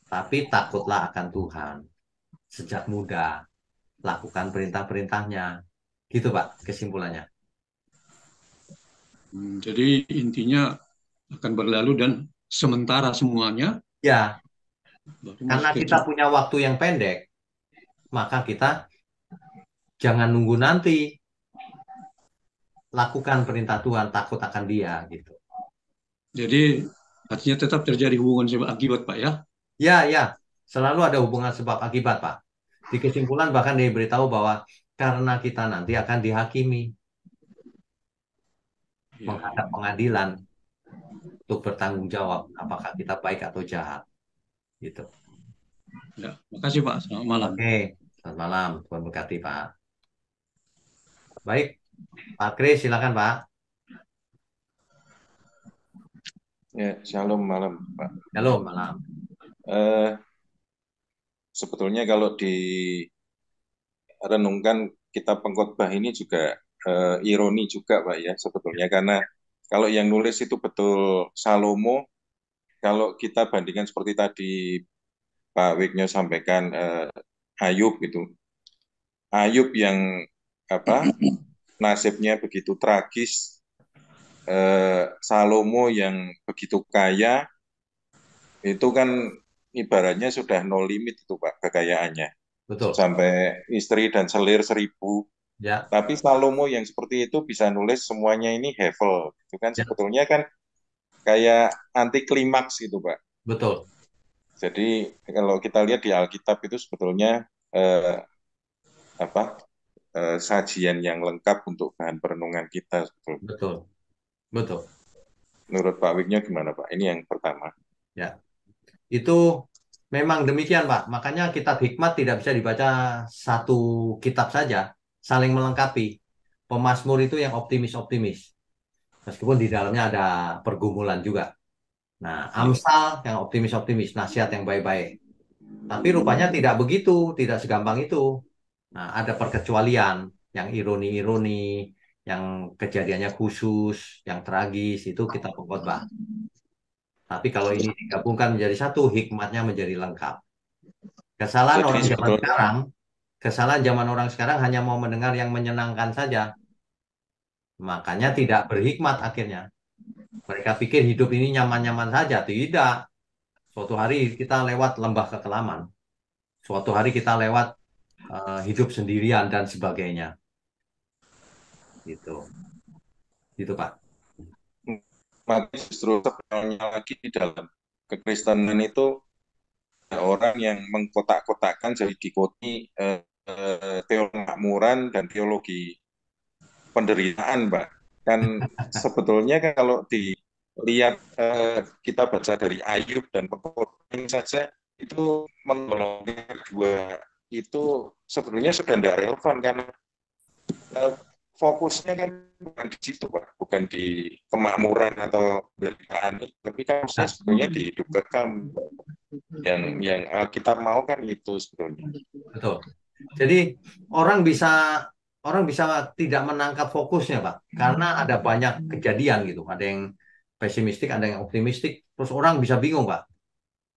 tapi takutlah akan Tuhan. Sejak muda, lakukan perintah-perintahnya. Gitu, Pak, kesimpulannya. Jadi intinya akan berlalu dan sementara semuanya, Ya, baru karena masuk ke kita punya waktu yang pendek, maka kita jangan nunggu nanti. Lakukan perintah Tuhan, takut akan Dia, gitu. jadi artinya tetap terjadi hubungan sebab akibat Pak ya. Ya, ya, selalu ada hubungan sebab akibat, Pak. Di kesimpulan bahkan diberitahu bahwa karena kita nanti akan dihakimi, Ya, menghadap pengadilan untuk bertanggung jawab apakah kita baik atau jahat, gitu. ya. Makasih Pak. Selamat malam. Oke, selamat malam, Tuhan berkati, Pak. Baik, Pak Kris, silakan, Pak. Ya, shalom malam, Pak. Halo, malam. Eh, Sebetulnya kalau direnungkan kitab Pengkhotbah ini juga ironi juga, Pak ya, sebetulnya karena kalau yang nulis itu betul Salomo, kalau kita bandingkan seperti tadi Pak Wigno sampaikan Ayub gitu. Ayub yang apa nasibnya begitu tragis, Salomo yang begitu kaya, itu kan ibaratnya sudah no limit itu Pak kekayaannya. Betul. Sampai istri dan selir 1.000. Ya, Tapi Salomo yang seperti itu bisa nulis semuanya ini hevel. Itu kan ya, sebetulnya kan kayak anti klimaks gitu Pak. betul. Jadi kalau kita lihat di Alkitab itu sebetulnya eh, apa sajian yang lengkap untuk bahan perenungan kita sebetulnya. Betul. Betul. Menurut Pak Wignya gimana Pak? Ini yang pertama. Ya. Itu memang demikian, Pak. Makanya kitab hikmat tidak bisa dibaca satu kitab saja, saling melengkapi. Pemazmur itu yang optimis-optimis. Meskipun di dalamnya ada pergumulan juga. Nah, Iya. Amsal yang optimis-optimis, nasihat yang baik-baik. Tapi rupanya tidak begitu, tidak segampang itu. Nah, ada perkecualian, yang ironi-ironi, yang kejadiannya khusus, yang tragis, itu kita pengkhotbah. Tapi kalau ini digabungkan menjadi satu, hikmatnya menjadi lengkap. Kesalahan Jadi orang zaman sebetulnya sekarang, kesalahan zaman orang sekarang hanya mau mendengar yang menyenangkan saja. Makanya tidak berhikmat akhirnya. Mereka pikir hidup ini nyaman-nyaman saja. Tidak. Suatu hari kita lewat lembah kekelaman. Suatu hari kita lewat hidup sendirian dan sebagainya. Gitu. Gitu, Pak. maka justru sebenarnya lagi di dalam kekristenan itu ada orang yang mengkotak-kotakkan jadi dikotomi teologi kemakmuran dan teologi penderitaan, Mbak. Kan sebetulnya kan kalau dilihat kita baca dari Ayub dan Pengkhotbah saja itu menolong dua itu sebetulnya sudah tidak relevan karena eh, fokusnya kan bukan di situ, Pak, bukan di kemakmuran atau penderitaan, tapi kan saya Nah, sebetulnya di hidup kekal yang kita mau kan itu sebetulnya. betul. Jadi orang bisa orang bisa tidak menangkap fokusnya, Pak. Karena ada banyak kejadian gitu. Ada yang pesimistik, ada yang optimistik. Terus orang bisa bingung, Pak.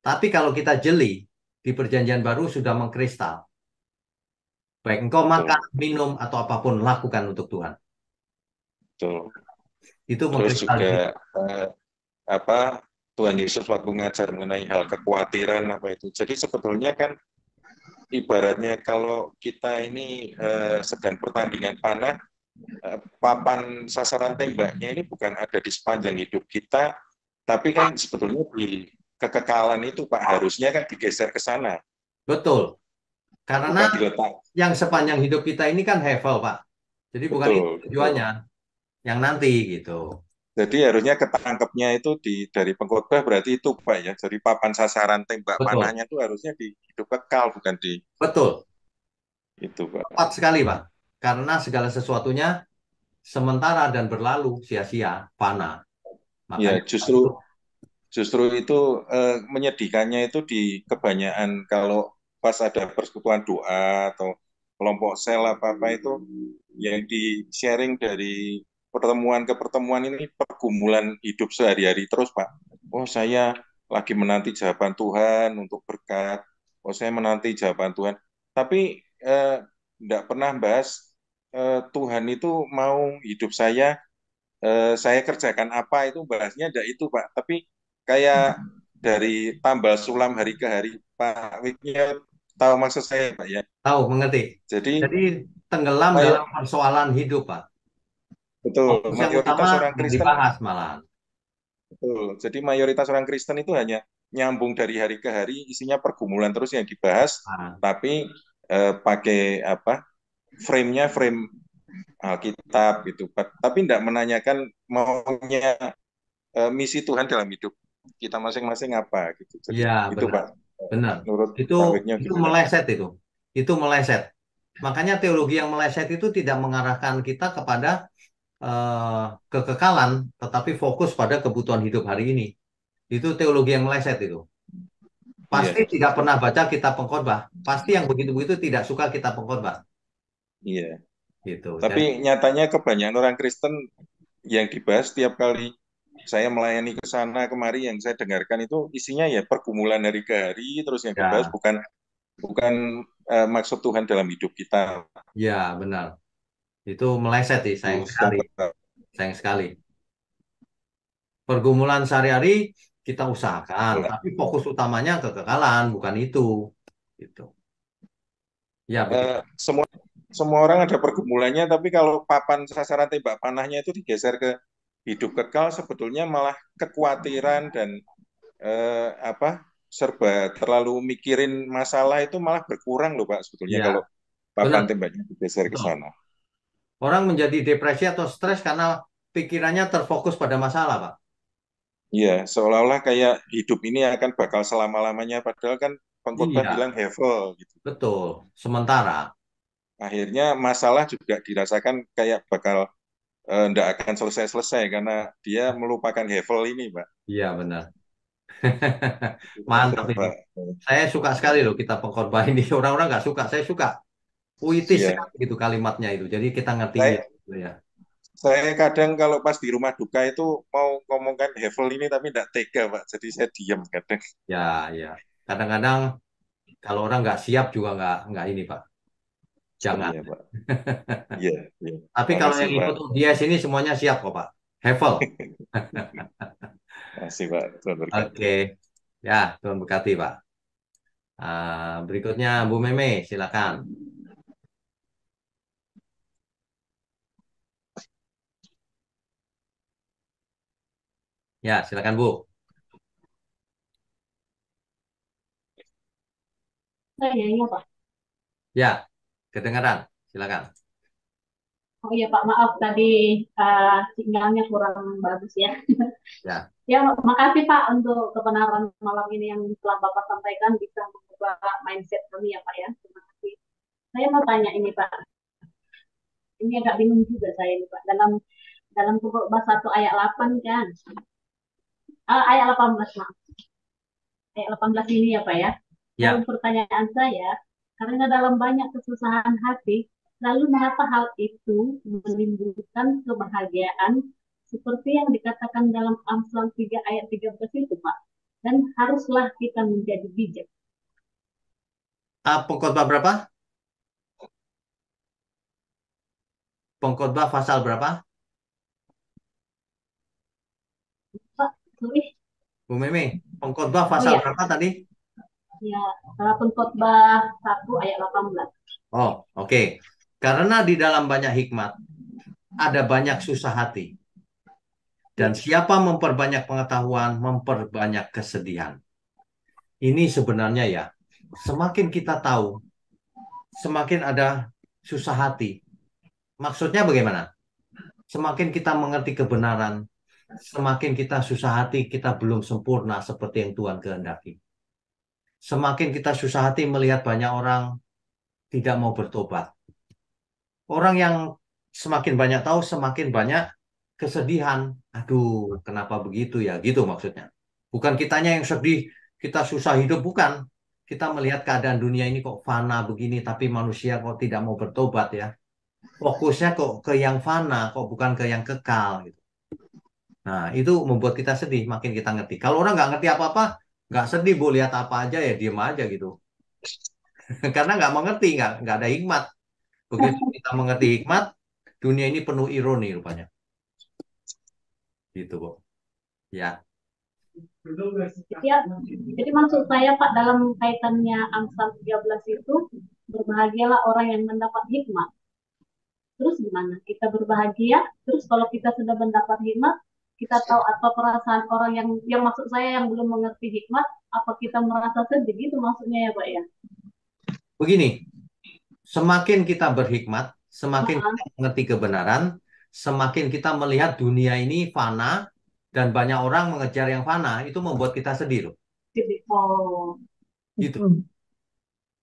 Tapi kalau kita jeli, di perjanjian baru sudah mengkristal. Baik engkau makan, betul, minum, atau apapun, lakukan untuk Tuhan. betul. Itu Terus mengkristal di juga situ. apa Tuhan Yesus waktu mengajar mengenai hal kekhawatiran apa itu. Jadi sebetulnya kan ibaratnya kalau kita ini sedang pertandingan panah, papan sasaran tembaknya ini bukan ada di sepanjang hidup kita, tapi kan sebetulnya di kekekalan itu Pak harusnya kan digeser ke sana, Betul. Karena bukan diletak. yang sepanjang hidup kita ini kan hevel, Pak. Jadi bukan itu Betul, betul. tujuannya. Yang nanti gitu. Jadi harusnya ketangkepnya itu dari pengkhotbah berarti itu Pak ya. Jadi papan sasaran tembak Betul. panahnya itu harusnya di hidup kekal bukan di Betul. itu Pak. Tepat sekali, Pak. Karena segala sesuatunya sementara dan berlalu sia-sia, fana. Ya Makanya itu. justru justru itu menyedihkannya itu di kebanyakan kalau pas ada persekutuan doa atau kelompok sel apa-apa itu yang di sharing dari pertemuan ke pertemuan ini pergumulan hidup sehari-hari terus Pak. Oh saya lagi menanti jawaban Tuhan untuk berkat. Oh saya menanti jawaban Tuhan. Tapi tidak pernah bahas Tuhan itu mau hidup saya kerjakan apa itu bahasnya ada itu Pak. Tapi kayak dari tambal sulam hari ke hari Pak Wiknya tahu maksud saya Pak ya. Tahu, mengerti. Jadi Jadi tenggelam dalam mayor, persoalan hidup, Pak. betul Fokus yang utama mayoritas orang nggak Kristen dibahas malah. betul. Jadi mayoritas orang Kristen itu hanya nyambung dari hari ke hari isinya pergumulan terus yang dibahas Nah, tapi pakai apa frame-nya frame Alkitab gitu Pak. Tapi tidak menanyakan maunya misi Tuhan dalam hidup kita masing-masing apa gitu. Jadi iya itu benar, Pak. benar. Menurut Itu Pak Wignya itu gimana? meleset itu. Itu meleset. Makanya teologi yang meleset itu tidak mengarahkan kita kepada kekekalan, tetapi fokus pada kebutuhan hidup hari ini. Itu teologi yang meleset itu. Pasti Iya, tidak pernah baca kitab pengkhotbah. Pasti yang begitu-begitu tidak suka kitab pengkhotbah. iya. Gitu. Tapi Jadi nyatanya kebanyakan orang Kristen yang dibahas setiap kali saya melayani ke sana kemari yang saya dengarkan itu isinya ya pergumulan hari ke hari terus yang dibahas ya, bukan bukan maksud Tuhan dalam hidup kita. ya benar. Itu meleset sih, sayang Itu yang sekali. pertama. Sayang sekali. Pergumulan sehari-hari kita usahakan, tapi fokus utamanya kekekalan, bukan itu. Gitu. Ya begitu. Semua semua orang ada pergumulannya, tapi kalau papan sasaran tembak panahnya itu digeser ke hidup kekal, sebetulnya malah kekhawatiran dan apa serba terlalu mikirin masalah itu malah berkurang loh Pak sebetulnya kalau Ya, papan benar. tembaknya digeser ke Betul. sana. Orang menjadi depresi atau stres karena pikirannya terfokus pada masalah, Pak. Iya, seolah-olah kayak hidup ini akan bakal selama-lamanya, padahal kan pengkhotbah Iya, bilang hevel gitu. betul. Sementara. Akhirnya masalah juga dirasakan kayak bakal ndak akan selesai-selesai karena dia melupakan hevel ini, Pak. Iya, benar. Itu aja, Mantap ini. Pak. Saya suka sekali loh kita pengkhotbah ini. Orang-orang nggak suka, saya suka. Puitis Iya, sekali gitu kalimatnya itu. Jadi kita ngertinya saya gitu ya. saya kadang kalau pas di rumah duka itu mau ngomongkan hevel ini tapi ndak tega, Pak. Jadi saya diam kadang. Ya, ya. Kadang-kadang kalau orang nggak siap juga nggak ini, Pak. Jangan. Iya, Pak. Iya, iya. Tapi kalau Makasih, yang Pak. ikut UGS ini semuanya siap kok, Pak. Hevel. Makasih, Pak. Tuhan berkati. Oke. Ya, Tuhan berkati, Pak. Berikutnya Bu Meme, silakan. Ya, silakan Bu. Saya iya Pak. Ya, kedengaran. Silakan. Oh iya Pak, maaf tadi sinyalnya kurang bagus ya. Ya, Ya, makasih Pak untuk kebenaran malam ini yang telah Bapak sampaikan bisa mengubah mindset kami ya Pak ya. Terima kasih. Saya mau tanya ini Pak. Ini agak bingung juga saya ini Pak. Dalam dalam Qur'an 1 ayat 8 kan. Ayat 18 Pak. Ayat 18 ini ya Pak ya. Dalam ya, pertanyaan saya, karena dalam banyak kesusahan hati, Lalu mengapa hal itu menimbulkan kebahagiaan seperti yang dikatakan dalam Amsal 3 ayat 13 itu, Pak? Dan haruslah kita menjadi bijak. Pengkhotbah berapa? Pengkhotbah pasal berapa? Pak, sorry. Bu Meme, pengkhotbah Oh pasal ya, berapa tadi? ya, Pengkhotbah 1 ayat 18. Oh, oke. Karena di dalam banyak hikmat, ada banyak susah hati. Dan siapa memperbanyak pengetahuan, memperbanyak kesedihan. Ini sebenarnya ya, semakin kita tahu, semakin ada susah hati. Maksudnya bagaimana? Semakin kita mengerti kebenaran, semakin kita susah hati, kita belum sempurna seperti yang Tuhan kehendaki. Semakin kita susah hati melihat banyak orang tidak mau bertobat. Orang yang semakin banyak tahu, semakin banyak kesedihan. Aduh, kenapa begitu ya? Gitu maksudnya. Bukan kitanya yang sedih, kita susah hidup, bukan. Kita melihat keadaan dunia ini kok fana begini, tapi manusia kok tidak mau bertobat ya. Fokusnya kok ke yang fana, kok bukan ke yang kekal gitu. Nah, itu membuat kita sedih, makin kita ngerti. Kalau orang nggak ngerti apa-apa, nggak sedih, bu, lihat apa aja ya, diem aja gitu. Karena nggak mengerti, nggak ada hikmat. Begitu kita mengerti hikmat, dunia ini penuh ironi rupanya. Gitu, Bu. Ya. Ya, jadi maksud saya Pak dalam kaitannya Amsal 13 itu berbahagialah orang yang mendapat hikmat. Terus gimana? Kita berbahagia, terus kalau kita sudah mendapat hikmat, kita tahu apa perasaan orang yang maksud saya yang belum mengerti hikmat, apa kita merasa sedih gitu maksudnya ya Pak ya? Begini, semakin kita berhikmat, semakin Nah, kita mengerti kebenaran, semakin kita melihat dunia ini fana dan banyak orang mengejar yang fana, itu membuat kita sedih loh. sedih. Oh, Gitu.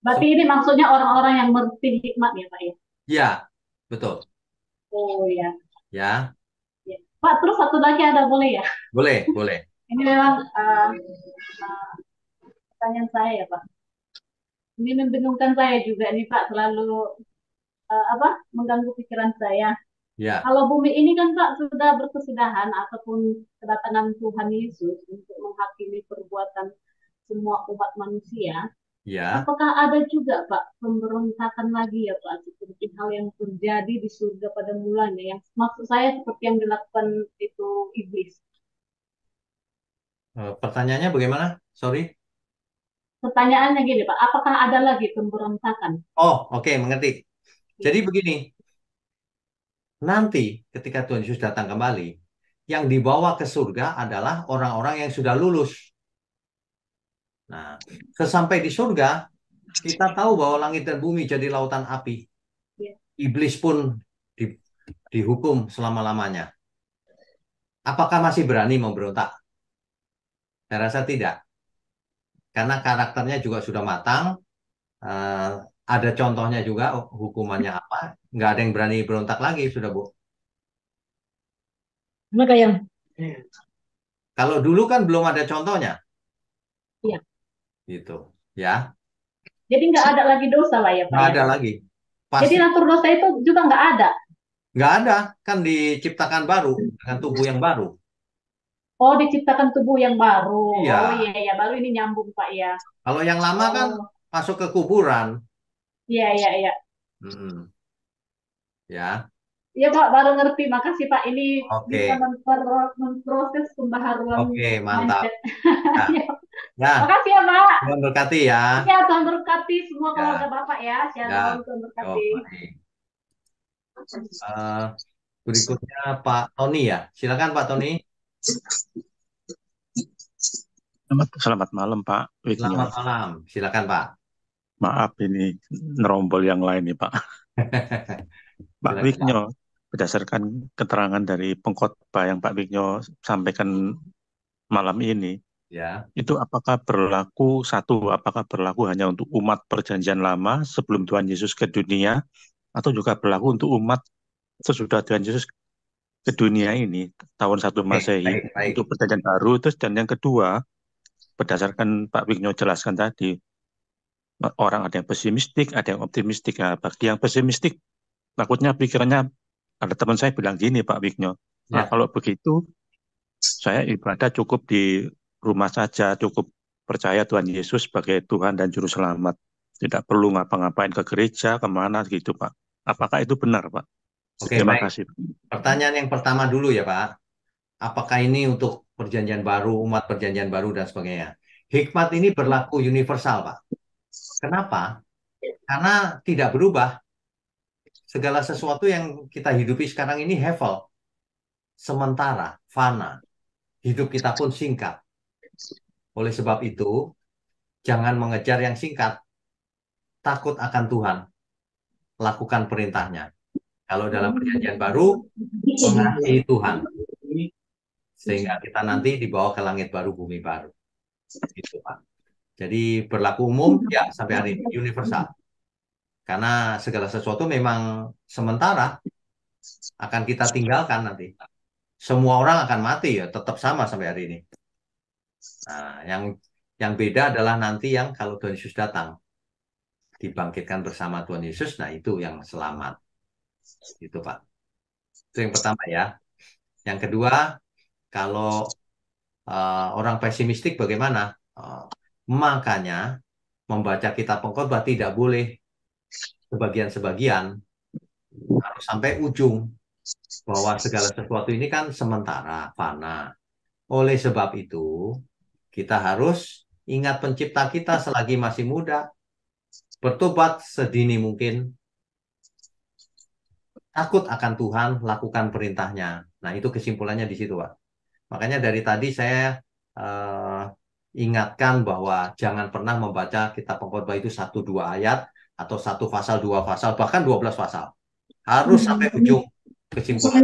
berarti ini maksudnya orang-orang yang mengerti hikmat ya Pak ya? Ya, betul. Oh ya. Ya, Ya. Pak, terus satu lagi ada boleh ya? boleh, boleh. Ini memang pertanyaan saya ya Pak. Ini membingungkan saya juga nih Pak, selalu mengganggu pikiran saya. Ya, Kalau bumi ini kan Pak sudah berkesudahan ataupun kedatangan Tuhan Yesus untuk menghakimi perbuatan semua umat manusia, ya. apakah ada juga Pak pemberontakan lagi ya Pak seperti hal yang terjadi di surga pada mulanya yang maksud saya seperti yang dilakukan itu iblis. Pertanyaannya bagaimana? Sorry. Pertanyaannya gini Pak, apakah ada lagi pemberontakan? Oh, oke, mengerti. Jadi Ya. begini, nanti ketika Tuhan Yesus datang kembali, yang dibawa ke surga adalah orang-orang yang sudah lulus. Nah, sesampai di surga, kita tahu bahwa langit dan bumi jadi lautan api. Ya. Iblis pun dihukum selama-lamanya. Apakah masih berani memberontak? Saya rasa tidak. Karena karakternya juga sudah matang. Eh, ada contohnya juga hukumannya apa. Nggak ada yang berani berontak lagi, sudah, Bu. Maka yang Kalau dulu kan belum ada contohnya. Iya. Gitu. Ya, Jadi nggak ada lagi dosa lah ya Pak nggak ya. ada lagi. Jadi Pasti natur dosa itu juga nggak ada. nggak ada. Kan diciptakan baru dengan tubuh yang baru. Oh, diciptakan tubuh yang baru. Oh Iya. iya ya, baru ini nyambung Pak ya. Kalau yang lama kan Oh, masuk ke kuburan. iya iya iya. Mm-mm. Ya, Iya Pak, baru ngerti. Makasih Pak, ini bisa oke, memproses pembaharuan oke, mantap. mindset. Nah, Ya, ya, makasih ya Pak. Tuhan berkati ya. Ya, Tuhan berkati semua keluarga Ya, Bapak ya. Shalom, ya. Tuhan Yo, berkati. baik. Eh, berikutnya Pak Tony ya. Silakan Pak Tony. Selamat malam Pak Wigno. Selamat malam. Silakan Pak. Maaf ini nerombol yang lain nih Pak. Pak Silakan Pak. Wigno, berdasarkan keterangan dari pengkhotbah yang Pak Wigno sampaikan malam ini, Ya, itu apakah berlaku hanya untuk umat perjanjian lama sebelum Tuhan Yesus ke dunia, atau juga berlaku untuk umat sesudah Tuhan Yesus ke dunia ini, tahun 1 Masehi, baik. untuk perjanjian baru. Terus dan yang kedua, berdasarkan Pak Wigno jelaskan tadi, orang ada yang pesimistik, ada yang optimistik. Nah, bagi yang pesimistik, takutnya pikirannya ada teman saya bilang gini Pak Wigno, Ya, kalau begitu saya ibadah cukup di rumah saja, cukup percaya Tuhan Yesus sebagai Tuhan dan Juru Selamat. Tidak perlu ngapa-ngapain ke gereja, kemana gitu Pak. Apakah itu benar Pak? oke, Terima baik. kasih. Pertanyaan yang pertama dulu ya, Pak. Apakah ini untuk perjanjian baru, umat perjanjian baru, dan sebagainya? Hikmat ini berlaku universal, Pak. Kenapa? Karena tidak berubah. Segala sesuatu yang kita hidupi sekarang ini hevel, sementara, fana. Hidup kita pun singkat. Oleh sebab itu, jangan mengejar yang singkat. Takut akan Tuhan. Lakukan perintahnya. Kalau dalam perjanjian baru, mengasihi Tuhan. Sehingga kita nanti dibawa ke langit baru, bumi baru. Gitu, Pak. Jadi berlaku umum, ya sampai hari ini, universal. Karena segala sesuatu memang sementara, akan kita tinggalkan nanti. Semua orang akan mati ya, tetap sama sampai hari ini. Nah, yang beda adalah nanti yang kalau Tuhan Yesus datang, dibangkitkan bersama Tuhan Yesus, nah itu yang selamat. Itu Pak. Itu yang pertama ya. Yang kedua, kalau orang pesimistik bagaimana? Makanya membaca kitab pengkhotbah tidak boleh sebagian-sebagian, harus sampai ujung. Bahwa segala sesuatu ini kan sementara, fana. Oleh sebab itu, kita harus ingat pencipta kita selagi masih muda, bertobat sedini mungkin, takut akan Tuhan, lakukan perintahnya. Nah, itu kesimpulannya di situ, Pak. Makanya dari tadi saya eh, ingatkan bahwa jangan pernah membaca kitab pengkhotbah itu 1-2 ayat, atau 1 pasal, 2 pasal, bahkan 12 pasal. Harus sampai ujung kesimpulan.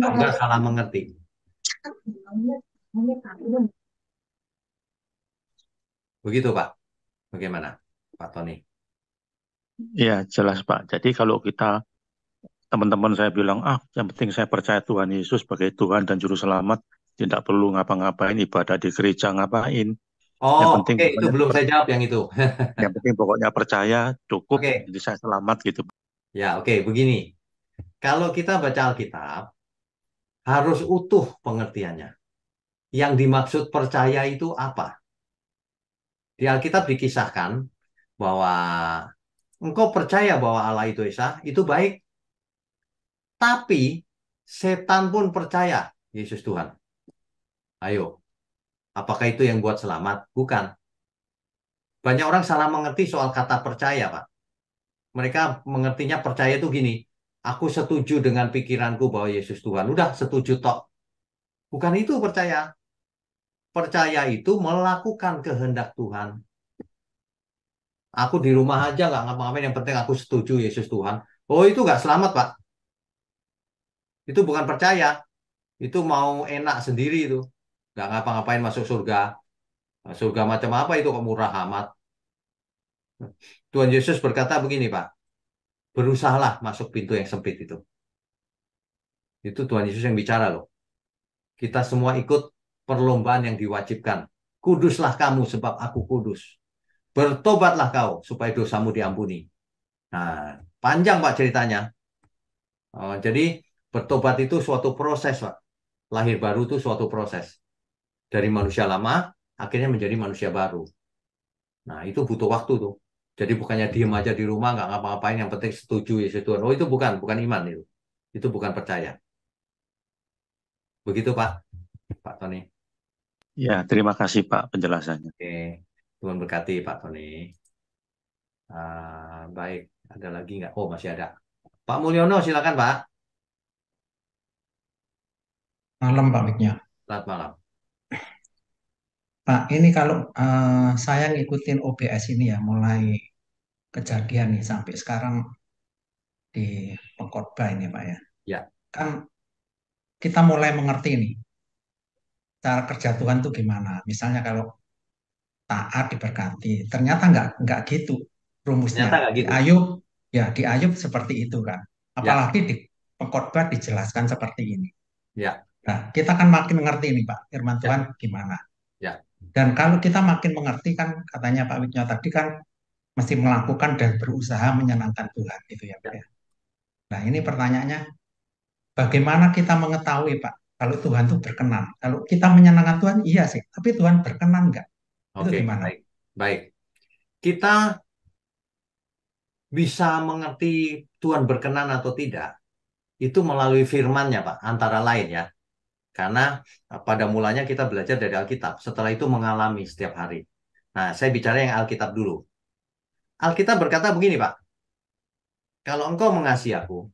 Enggak salah mengerti. Begitu, Pak. Bagaimana, Pak Tony? Iya, jelas Pak. Jadi kalau kita, teman-teman saya bilang, yang penting saya percaya Tuhan Yesus sebagai Tuhan dan Juru Selamat, tidak perlu ngapa-ngapain, ibadah di gereja ngapain. Yang Oh, penting oke, itu pokoknya, belum saya jawab yang itu. yang penting pokoknya percaya cukup, Oke, jadi saya selamat gitu. ya oke, begini. Kalau kita baca Alkitab, harus utuh pengertiannya. Yang dimaksud percaya itu apa? Di Alkitab dikisahkan bahwa engkau percaya bahwa Allah itu Esa, itu baik. Tapi setan pun percaya Yesus Tuhan. Ayo, apakah itu yang buat selamat? Bukan. Banyak orang salah mengerti soal kata percaya, Pak. Mereka mengertinya percaya itu gini, aku setuju dengan pikiranku bahwa Yesus Tuhan. Udah, setuju tok. Bukan itu percaya. Percaya itu melakukan kehendak Tuhan. Aku di rumah aja nggak ngapa-ngapain, yang penting aku setuju Yesus Tuhan. Oh, itu nggak selamat, Pak. Itu bukan percaya. Itu mau enak sendiri itu. Nggak ngapa-ngapain masuk surga. Nah, surga macam apa itu kok murah amat. Tuhan Yesus berkata begini, Pak. Berusahalah masuk pintu yang sempit itu. Itu Tuhan Yesus yang bicara loh. Kita semua ikut perlombaan yang diwajibkan. Kuduslah kamu sebab aku kudus. Bertobatlah kau supaya dosamu diampuni. Nah, panjang Pak ceritanya. Jadi bertobat itu suatu proses, Pak. Lahir baru itu suatu proses. Dari manusia lama, akhirnya menjadi manusia baru. Nah, itu butuh waktu tuh. Jadi bukannya diem aja di rumah, nggak ngapa-ngapain, yang penting setuju ya Tuhan. Oh, itu bukan iman itu. Itu bukan percaya. Begitu Pak, Pak Tony. Ya, terima kasih Pak penjelasannya. Oke, Tuhan berkati Pak Tony. Baik, ada lagi nggak? Oh, masih ada. Pak Mulyono, silakan Pak. Malam Pak Miknya. Selamat malam. Pak, ini kalau saya ngikutin OBS ini ya, mulai kejadian nih sampai sekarang di pengkhotbah ini Pak ya. Ya, Kan kita mulai mengerti nih cara kerja Tuhan tuh gimana. Misalnya kalau taat diberkati, ternyata nggak gitu rumusnya. ternyata nggak Di gitu. Ayub, ya di Ayub seperti itu kan. Ya, Apalagi di pengkhotbah dijelaskan seperti ini. ya, Nah, kita kan makin mengerti nih Pak, firman ya, Tuhan gimana. ya, Dan kalau kita makin mengerti kan, katanya Pak Wiknya tadi kan mesti melakukan dan berusaha menyenangkan Tuhan gitu ya Pak ya. ya. Nah, ini pertanyaannya, bagaimana kita mengetahui, Pak, kalau Tuhan itu berkenan? Kalau kita menyenangkan Tuhan, iya sih, tapi Tuhan berkenan nggak? Itu Oke, gimana? baik. Baik. Kita bisa mengerti Tuhan berkenan atau tidak, itu melalui firman-Nya, Pak, antara lain ya. Karena pada mulanya kita belajar dari Alkitab, setelah itu mengalami setiap hari. Nah, saya bicara yang Alkitab dulu. Alkitab berkata begini, Pak, kalau engkau mengasihi aku,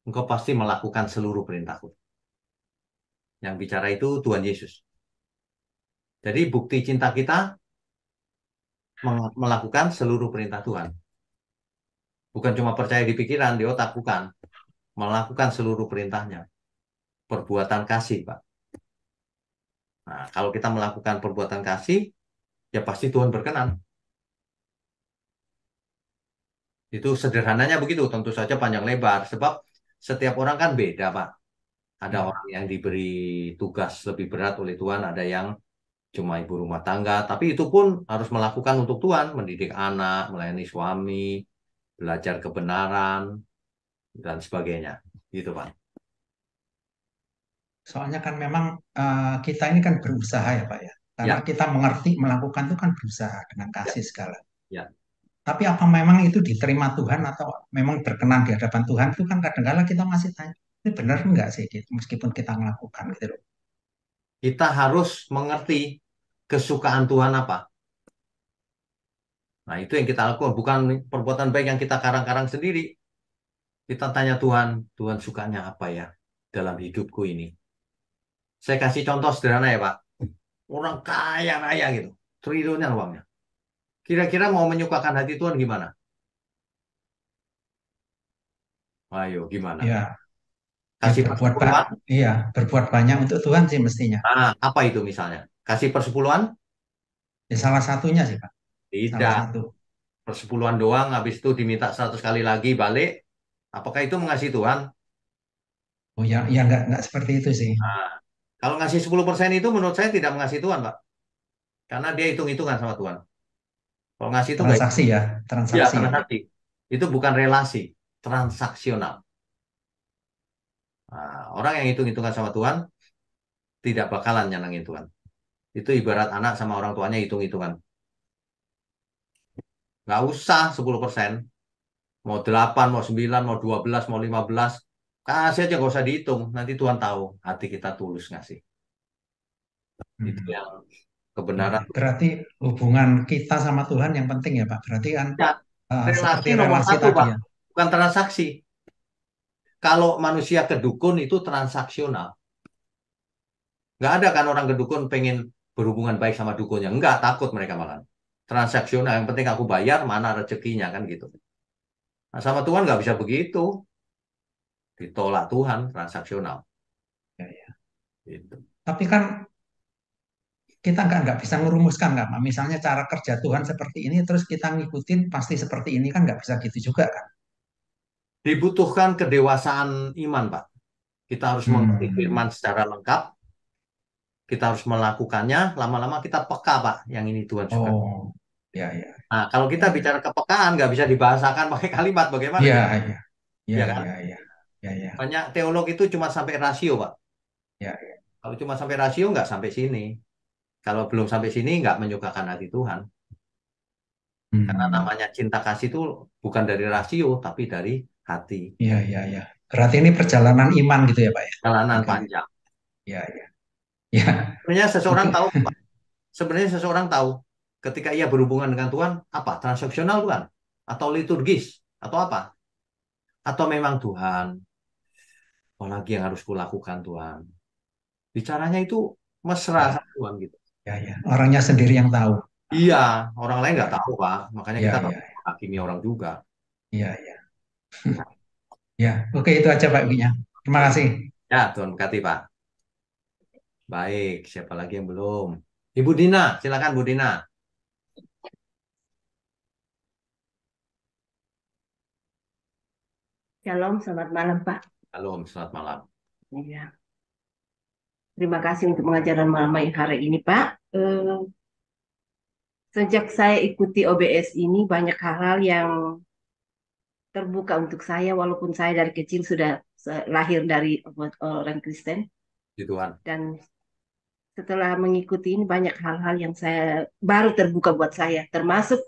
engkau pasti melakukan seluruh perintahku. Yang bicara itu Tuhan Yesus. Jadi bukti cinta kita melakukan seluruh perintah Tuhan. Bukan cuma percaya di pikiran, di otak, bukan. Melakukan seluruh perintahnya. Perbuatan kasih, Pak. Nah, kalau kita melakukan perbuatan kasih, ya pasti Tuhan berkenan. Itu sederhananya begitu, tentu saja panjang lebar. Sebab setiap orang kan beda, Pak. Ada Ya. orang yang diberi tugas lebih berat oleh Tuhan, ada yang cuma ibu rumah tangga. Tapi itu pun harus melakukan untuk Tuhan, mendidik anak, melayani suami, belajar kebenaran, dan sebagainya. Gitu, Pak. Soalnya kan memang kita ini kan berusaha ya, Pak ya. Karena Ya, kita mengerti, melakukan itu kan berusaha dengan ya, kasih segala. ya. Tapi apa memang itu diterima Tuhan atau memang berkenan di hadapan Tuhan itu kan kadang-kala kita masih tanya, ini benar enggak sih gitu, meskipun kita melakukan gitu loh. Kita harus mengerti kesukaan Tuhan apa. Nah, itu yang kita lakukan, bukan perbuatan baik yang kita karang-karang sendiri. Kita tanya Tuhan, Tuhan sukanya apa ya dalam hidupku ini? Saya kasih contoh sederhana ya, Pak. Orang kaya raya gitu, triliunan uangnya. Kira-kira mau menyukakan hati Tuhan gimana? Ayo, gimana? Ya, ya Kasih persepuluhan? iya, berbuat banyak untuk Tuhan sih mestinya. Nah, apa itu misalnya? Kasih persepuluhan? Ya salah satunya sih Pak, salah Tidak. satu. Persepuluhan doang, habis itu diminta 100 kali lagi balik. Apakah itu mengasihi Tuhan? Oh ya, ya nggak seperti itu sih. Nah, kalau ngasih 10% itu menurut saya tidak mengasihi Tuhan, Pak. Karena dia hitung-hitungan sama Tuhan. Kalau ngasih itu nggak Transaksi ya, ya transaksi ya. transaksi. Itu bukan relasi, transaksional. Nah, orang yang hitung-hitungan sama Tuhan tidak bakalan nyenangin Tuhan. Itu ibarat anak sama orang tuanya hitung-hitungan. Nggak usah 10%. Mau 8, mau 9, mau 12, mau 15. Kasih aja nggak usah dihitung. Nanti Tuhan tahu hati kita tulus ngasih. Itu Hmm. yang Ya, kebenaran. ya. Berarti hubungan kita sama Tuhan yang penting ya Pak. Berarti kan Ya, seperti relasi nomor relasi satu, tadi Pak. ya. Bukan transaksi. Kalau manusia ke dukun itu transaksional. Nggak ada kan orang ke dukun pengen berhubungan baik sama dukunnya. Nggak, takut mereka malah. Transaksional, yang penting aku bayar, mana rezekinya kan gitu. Nah, sama Tuhan nggak bisa begitu. Ditolak Tuhan, transaksional. Ya, ya. Gitu. Tapi kan kita nggak bisa merumuskan nggak Pak. Misalnya cara kerja Tuhan seperti ini, terus kita ngikutin pasti seperti ini kan nggak bisa gitu juga kan. Dibutuhkan kedewasaan iman, Pak. Kita harus mengerti Hmm. firman secara lengkap. Kita harus melakukannya. Lama-lama kita peka, Pak. Yang ini Tuhan suka. Oh, ya, ya, Nah, kalau kita ya, bicara ya, kepekaan, nggak bisa dibahasakan pakai kalimat. Bagaimana ya, kita? ya, ya, Ya kan? ya, ya, ya, ya, Banyak teolog itu cuma sampai rasio, Pak. ya, ya. Kalau cuma sampai rasio, nggak sampai sini. Kalau belum sampai sini, nggak menyukakan hati Tuhan. Karena Hmm. namanya cinta kasih itu bukan dari rasio, tapi dari hati. Ya, ya, ya. Berarti ini perjalanan iman gitu ya Pak ya. Jalanan Oke. panjang. Ya, ya, ya. Sebenarnya seseorang Oke. tahu, Pak. Sebenarnya seseorang tahu ketika ia berhubungan dengan Tuhan, apa? Transaksional bukan? Atau liturgis? Atau apa? Atau memang Tuhan, apalagi yang harus kulakukan Tuhan? Bicaranya itu mesra Ya, sama Tuhan gitu. ya, ya. Orangnya sendiri yang tahu. Iya, orang lain Ya, nggak tahu, Pak. Makanya kita ya, tak ya, hakimi orang juga. ya, ya. Ya, oke itu aja Pak Winya. Terima Oke. kasih. Ya, Tuhan berkati, Pak. Baik, siapa lagi yang belum? Ibu Dina, silakan Bu Dina. Shalom, selamat malam Pak. Shalom, selamat malam. Ya, terima kasih untuk pengajaran malam hari ini Pak. Sejak saya ikuti OBS ini banyak hal-hal yang terbuka untuk saya walaupun saya dari kecil sudah lahir dari orang Kristen, Puji Tuhan. dan setelah mengikuti ini banyak hal-hal yang saya baru terbuka buat saya, termasuk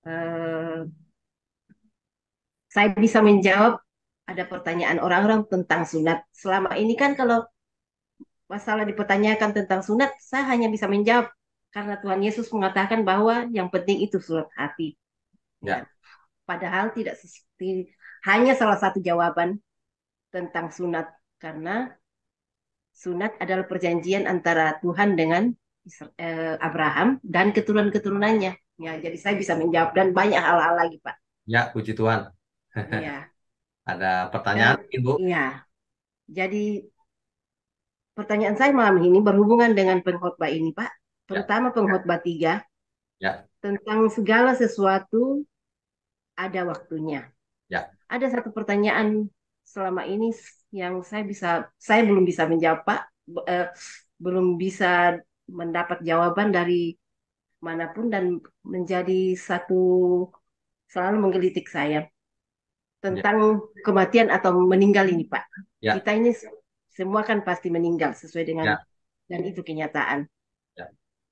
eh, saya bisa menjawab ada pertanyaan orang-orang tentang sunat. Selama ini kan kalau masalah dipertanyakan tentang sunat, saya hanya bisa menjawab karena Tuhan Yesus mengatakan bahwa yang penting itu surat hati. Ya, Ya, padahal tidak hanya salah satu jawaban tentang sunat, karena sunat adalah perjanjian antara Tuhan dengan Abraham dan keturunan-keturunannya. Ya, jadi saya bisa menjawab dan banyak hal-hal lagi, Pak. ya, puji Tuhan. Iya. Ada Dan pertanyaan, Ibu? iya, jadi pertanyaan saya malam ini berhubungan dengan pengkhotbah ini, Pak. Ya, Terutama pengkhotbah 3 ya, tentang segala sesuatu ada waktunya. ya. Ada satu pertanyaan selama ini yang saya belum bisa menjawab, Pak. Belum bisa mendapat jawaban dari manapun dan menjadi selalu menggelitik saya Ya, tentang kematian atau meninggal ini, Pak. ya, Kita ini semua kan pasti meninggal sesuai dengan, ya, dan itu kenyataan. ya.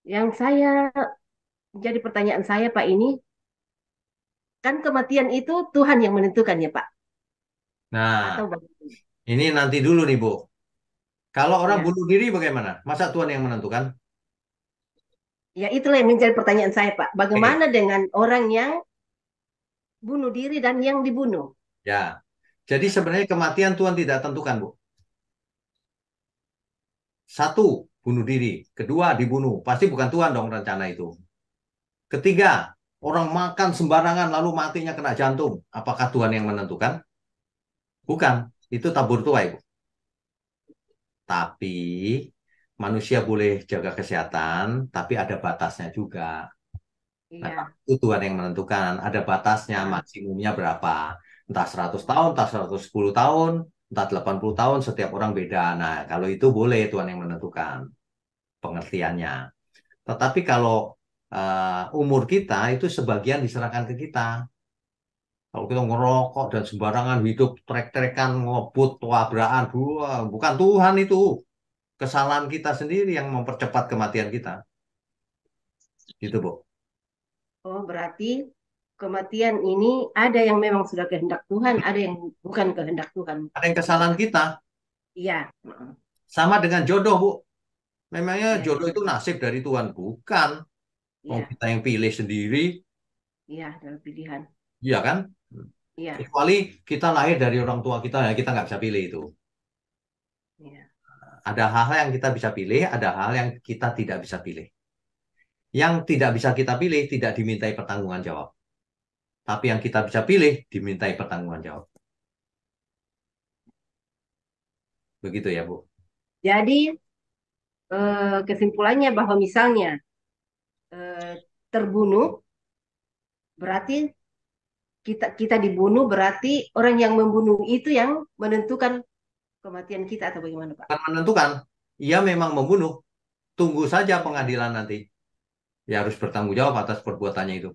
Yang jadi pertanyaan saya, Pak, ini kan kematian itu Tuhan yang menentukan ya, Pak? Nah, Atau bagaimana? ini nanti dulu nih, Bu. Kalau orang Ya, bunuh diri bagaimana? Masa Tuhan yang menentukan? ya itulah yang menjadi pertanyaan saya, Pak. Oke, Bagaimana dengan orang yang bunuh diri dan yang dibunuh? ya. Jadi sebenarnya kematian Tuhan tidak tentukan, Bu. Satu, bunuh diri. Kedua, dibunuh. Pasti bukan Tuhan dong rencana itu. Ketiga, orang makan sembarangan lalu matinya kena jantung. Apakah Tuhan yang menentukan? Bukan. Itu tabur tuai, Bu. Tapi manusia boleh jaga kesehatan, tapi ada batasnya juga. Nah, Iya. itu Tuhan yang menentukan. Ada batasnya, Heeh. maksimumnya berapa. Entah 100 tahun, entah 110 tahun, entah 80 tahun, setiap orang beda. Nah, kalau itu boleh Tuhan yang menentukan pengertiannya. Tetapi kalau umur kita itu sebagian diserahkan ke kita. Kalau kita ngerokok dan sembarangan hidup trek-trekan, ngebut, tabrakan, bukan Tuhan itu. Kesalahan kita sendiri yang mempercepat kematian kita. Gitu, Bu. Oh, berarti kematian ini ada yang memang sudah kehendak Tuhan, ada yang bukan kehendak Tuhan. Ada yang kesalahan kita. Iya. Heeh. Sama dengan jodoh, Bu. Memangnya Iya, jodoh iya, itu nasib dari Tuhan? Bukan. Mau iya, kita yang pilih sendiri, iya, adalah pilihan. iya kan? Iya, Kecuali kita lahir dari orang tua kita, ya kita nggak bisa pilih itu. iya. Ada hal-hal yang kita bisa pilih, ada hal yang kita tidak bisa pilih. Yang tidak bisa kita pilih tidak dimintai pertanggungan jawab. Tapi yang kita bisa pilih dimintai pertanggungan jawab. Begitu ya, Bu. Jadi kesimpulannya bahwa misalnya eh, terbunuh berarti kita kita dibunuh, berarti orang yang membunuh itu yang menentukan kematian kita atau bagaimana, Pak? Kan menentukan, ia memang membunuh. Tunggu saja pengadilan nanti. Ya harus bertanggung jawab atas perbuatannya itu.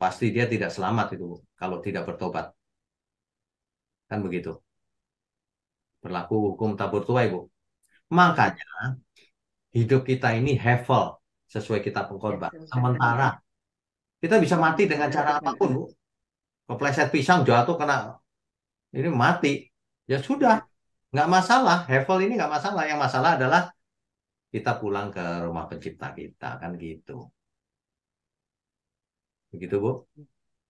Pasti dia tidak selamat itu, Bu, kalau tidak bertobat. Kan begitu. Berlaku hukum tabur tuai, Bu. Iya, Makanya hidup kita ini hevel sesuai kitab ya, pengkhotbah. ya, Sementara kita bisa mati dengan cara apapun, Bu. Kepleset pisang jatuh kena ini mati. Ya sudah, ya. nggak masalah. Hevel ini nggak masalah. Yang masalah adalah kita pulang ke rumah pencipta kita kan gitu. Begitu, Bu.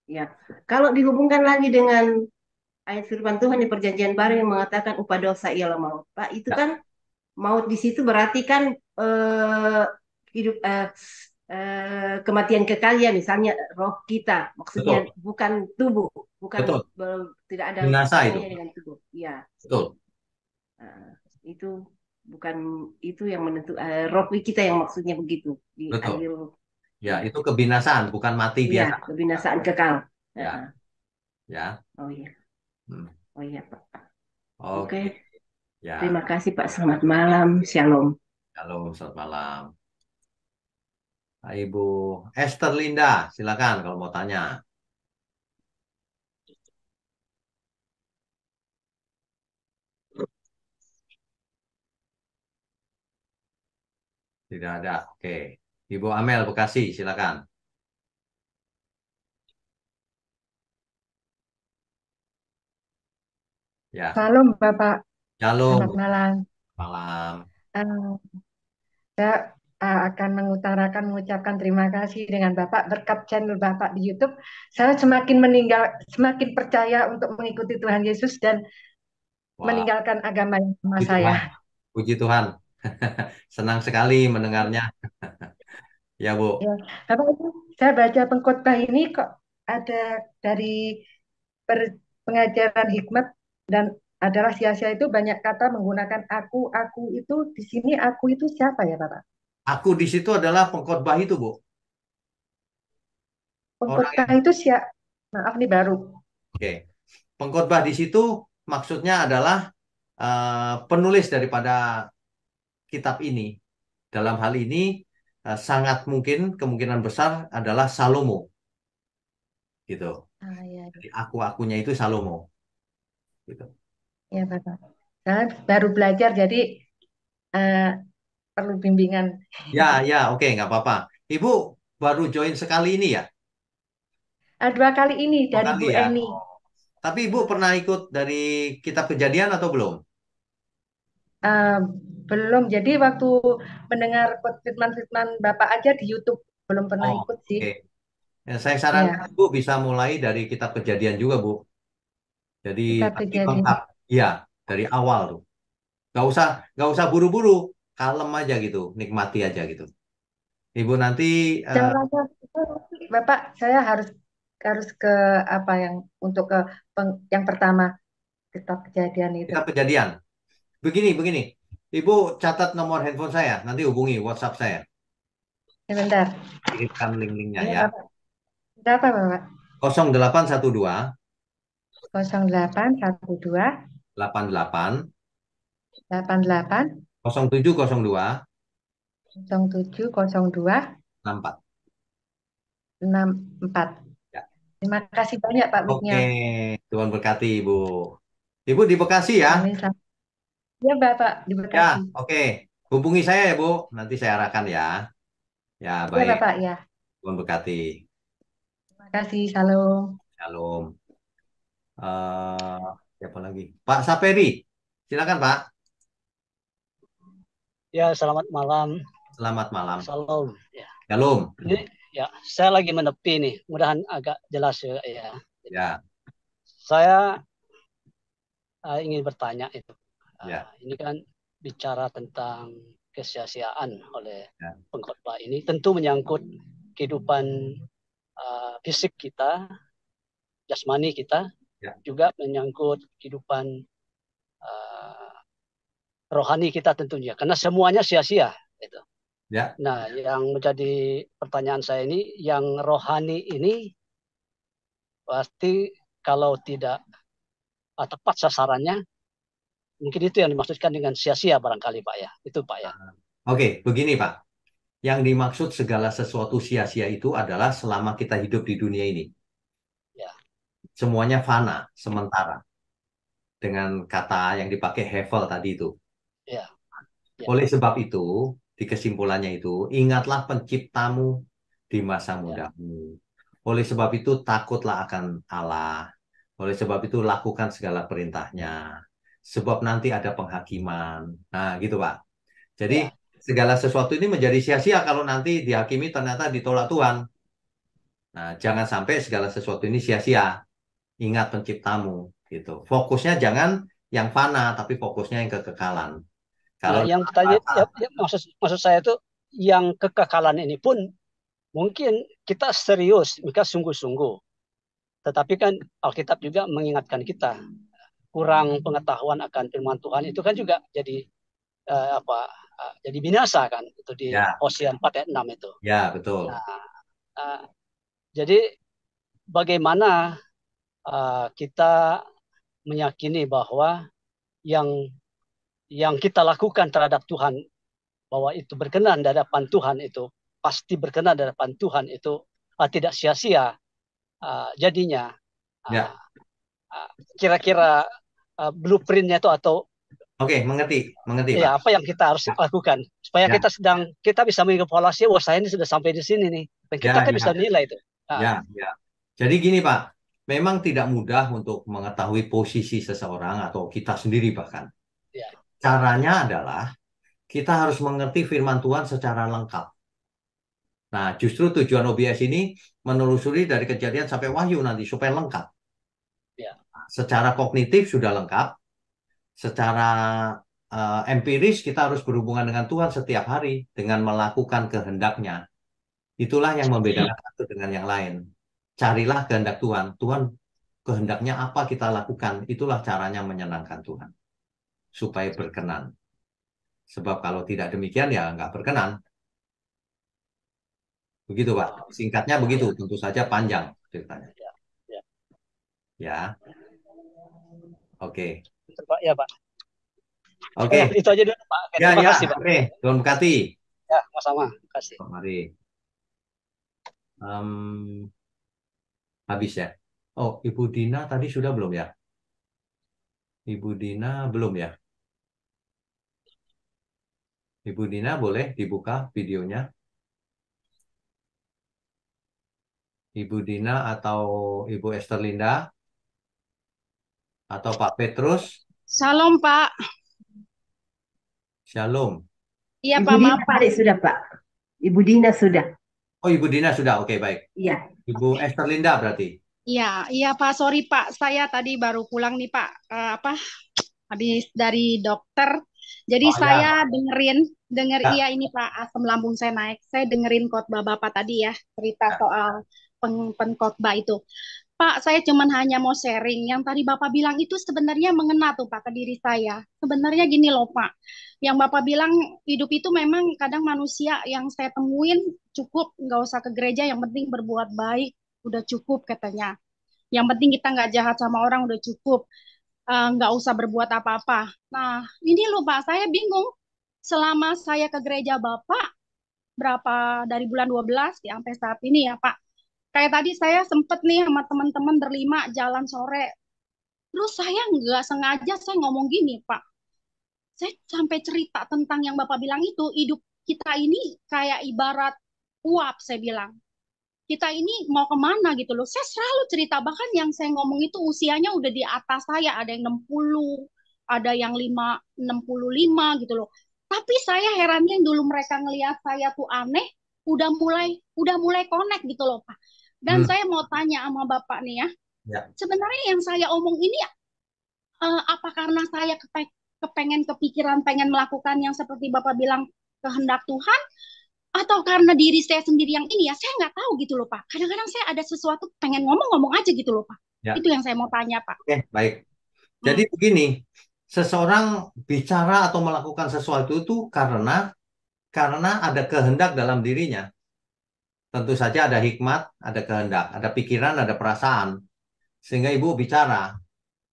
Ya. Kalau dihubungkan lagi dengan ayat firman Tuhan di Perjanjian Baru yang mengatakan upah dosa ialah maut, Pak, itu Ya, kan maut di situ berarti kan eh, hidup kematian kekal ya, misalnya roh kita, maksudnya betul, bukan tubuh, bukan betul. tidak ada Binasa itu. hubungannya dengan tubuh. Ya, Betul, itu bukan itu yang roh kita yang maksudnya begitu betul. diambil. Ya, Ya, itu kebinasaan, bukan mati iya, biasa. kebinasaan kekal. Ya, ya. Oh iya, Hmm. oh iya, Pak. Oke, Oke, ya. terima kasih, Pak. Selamat malam, Shalom. Halo, selamat malam. Ibu Esther Linda, silakan kalau mau tanya. Tidak ada. Oke. Ibu Amel Bekasi, silakan. Ya. Halo Bapak, Shalom. selamat malam. Malam. Eh, saya akan mengucapkan terima kasih dengan Bapak berkat channel Bapak di YouTube. Saya semakin percaya untuk mengikuti Tuhan Yesus dan Wah, meninggalkan agama yang sama puji saya. Tuhan. Puji Tuhan. Senang sekali mendengarnya. Ya, Bu. Ya, Bapak itu saya baca pengkhotbah ini kok ada dari pengajaran hikmat dan adalah sia-sia itu banyak kata menggunakan aku itu di sini aku itu siapa ya Bapak? Aku di situ adalah pengkhotbah itu, Bu. Orang Pengkhotbah yang itu siapa? Maaf nih baru. Oke. Pengkhotbah di situ maksudnya adalah penulis daripada kitab ini. Dalam hal ini sangat mungkin kemungkinan besar adalah Salomo, gitu. Ya, Jadi aku-akunya itu Salomo, gitu. ya Bapak. Saya baru belajar jadi eh, perlu bimbingan. Ya, ya, oke, nggak apa-apa. Ibu baru join sekali ini ya? Dua kali ini Dua dari kali Bu ya. Eni. Tapi Ibu pernah ikut dari Kitab Kejadian atau belum? Eh, belum. Jadi waktu mendengar firman-firman Bapak aja di YouTube belum pernah Oh, ikut sih. oke. Ya, saya sarankan Ya, Ibu bisa mulai dari Kitab Kejadian juga, Bu. Jadi Kitab nanti Kejadian. lengkap. Iya, dari awal tuh. Nggak usah nggak usah buru-buru, kalem aja gitu, nikmati aja gitu. Ibu nanti eh, Caranya itu nanti Bapak saya harus harus ke apa yang untuk ke yang pertama Kitab Kejadian itu. Kitab Kejadian. Begini. Ibu catat nomor handphone saya, nanti hubungi WhatsApp saya. Sebentar. Kirimkan link-linknya Iya ya. Bapak. Berapa Bapak? 0812 0812 88 88 0702 0702 64. 64. Ya. Terima kasih banyak Pak Oke, Miknya. Tuhan berkati Ibu. Ibu di Bekasi ya? Amin. Ya Bapak di Ya, Bekasi. oke. Hubungi saya ya Bu, nanti saya arahkan ya. Ya, Ya baik. Bapak ya. Tuhan berkati. Terima kasih. Salam. Shalom. eh Siapa lagi? Pak Saperi. Silakan Pak. Ya, selamat malam. Selamat malam. Salam. Ya. Shalom. Ini ya, saya lagi menepi nih. Mudahan agak jelas ya. Ya, Saya ingin bertanya itu. ya, Ini kan bicara tentang kesia-siaan oleh ya, pengkhotbah ini tentu menyangkut kehidupan fisik kita, jasmani kita, ya, juga menyangkut kehidupan rohani kita tentunya. Karena semuanya sia-sia. Gitu. ya. Nah, yang menjadi pertanyaan saya ini, yang rohani ini pasti kalau tidak tepat sasarannya, mungkin itu yang dimaksudkan dengan sia-sia barangkali Pak ya. Itu Pak ya. Oke, begini Pak. Yang dimaksud segala sesuatu sia-sia itu adalah selama kita hidup di dunia ini. Ya. Semuanya fana, sementara. Dengan kata yang dipakai Hevel tadi itu. Ya. Ya. Oleh sebab itu, di kesimpulannya itu, ingatlah penciptamu di masa mudamu. Oleh sebab itu, takutlah akan Allah. Oleh sebab itu, lakukan segala perintahnya. Sebab nanti ada penghakiman. Nah, gitu Pak. Jadi, Ya. segala sesuatu ini menjadi sia-sia kalau nanti dihakimi ternyata ditolak Tuhan. Nah, jangan sampai segala sesuatu ini sia-sia. Ingat penciptamu. Gitu. Fokusnya jangan yang fana, tapi fokusnya yang kekekalan. Kalau Nah, yang tadi maksud saya itu yang kekekalan ini pun mungkin kita serius, kita sungguh-sungguh. Tetapi kan Alkitab juga mengingatkan kita kurang pengetahuan akan firman Tuhan itu kan juga jadi jadi binasa kan itu di ya, Hosea 4 ayat 6 itu. ya betul. Nah, jadi bagaimana kita meyakini bahwa yang kita lakukan terhadap Tuhan bahwa itu berkenan di hadapan Tuhan itu pasti berkenan di hadapan Tuhan itu tidak sia-sia jadinya. Ya. Kira-kira blueprintnya itu atau Oke, mengerti ya Pak. apa yang kita harus lakukan supaya Ya, kita bisa mengevaluasi, wah saya ini sudah sampai di sini nih. Dan kita ya, kan ya, bisa nilai itu. ya, Nah, ya. Jadi gini Pak, memang tidak mudah untuk mengetahui posisi seseorang atau kita sendiri bahkan. ya, Caranya adalah kita harus mengerti firman Tuhan secara lengkap. Nah, justru tujuan OBS ini menelusuri dari Kejadian sampai Wahyu nanti supaya lengkap. ya, Secara kognitif sudah lengkap, secara empiris kita harus berhubungan dengan Tuhan setiap hari dengan melakukan kehendaknya. Itulah yang membedakan satu dengan yang lain. Carilah kehendak Tuhan. Tuhan kehendaknya apa kita lakukan. Itulah caranya menyenangkan Tuhan. Supaya berkenan. Sebab kalau tidak demikian ya nggak berkenan. Begitu Pak. Singkatnya begitu. ya, Tentu saja panjang ceritanya. ya, ya. Ya. Oke. Betul, Pak. Ya, Pak. Oke. Itu aja dulu, Pak. Oke, Ya, terima ya. kasih, Pak. Oke. Tuhan berkati. Ya, sama-sama. Terima kasih. Mari. Habis ya. Oh, Ibu Dina tadi sudah belum ya? Ibu Dina belum ya? Ibu Dina boleh dibuka videonya? Ibu Dina atau Ibu Esther Linda? Atau Pak Petrus? Salam Pak. Shalom. Iya Ibu Pak, Dina maaf Pak. tadi sudah, Pak. Ibu Dina sudah. Oh, Ibu Dina sudah. Oke, baik. Iya. Ibu Esther Linda berarti. Iya Pak, sorry Pak. Saya tadi baru pulang nih Pak. Habis dari dokter. Jadi Oh ya. saya denger Ya. iya ini Pak, asam lambung saya naik. Saya dengerin khotbah Bapak tadi ya, cerita Ya. soal pengkhotbah itu. Pak, saya cuman hanya mau sharing. Yang tadi Bapak bilang itu sebenarnya mengena tuh Pak ke diri saya. Sebenarnya gini loh Pak. Yang Bapak bilang hidup itu memang kadang manusia yang saya temuin cukup nggak usah ke gereja, yang penting berbuat baik udah cukup katanya. Yang penting kita nggak jahat sama orang udah cukup. Nggak usah berbuat apa-apa. Nah, ini loh Pak, saya bingung. Selama saya ke gereja Bapak, berapa dari bulan 12 sampai saat ini ya Pak. Kayak tadi saya sempet nih sama teman-teman berlima jalan sore. Terus saya nggak sengaja saya ngomong gini Pak. Saya sampai cerita tentang yang Bapak bilang itu, hidup kita ini kayak ibarat uap, saya bilang. Kita ini mau kemana gitu loh. Saya selalu cerita, bahkan yang saya ngomong itu usianya udah di atas saya, ada yang 60, ada yang 65 gitu loh. Tapi saya herannya yang dulu mereka ngelihat saya tuh aneh, udah mulai connect gitu loh Pak. Dan saya mau tanya sama Bapak nih ya, Ya. sebenarnya yang saya omong ini apa karena saya kepengen kepikiran pengen melakukan yang seperti Bapak bilang kehendak Tuhan, atau karena diri saya sendiri yang ini ya, saya nggak tahu gitu loh Pak. Kadang-kadang saya ada sesuatu pengen ngomong aja gitu loh Pak. Ya. Itu yang saya mau tanya Pak. Oke, baik. Jadi begini, seseorang bicara atau melakukan sesuatu itu karena ada kehendak dalam dirinya. Tentu saja ada hikmat, ada kehendak, ada pikiran, ada perasaan. Sehingga ibu bicara.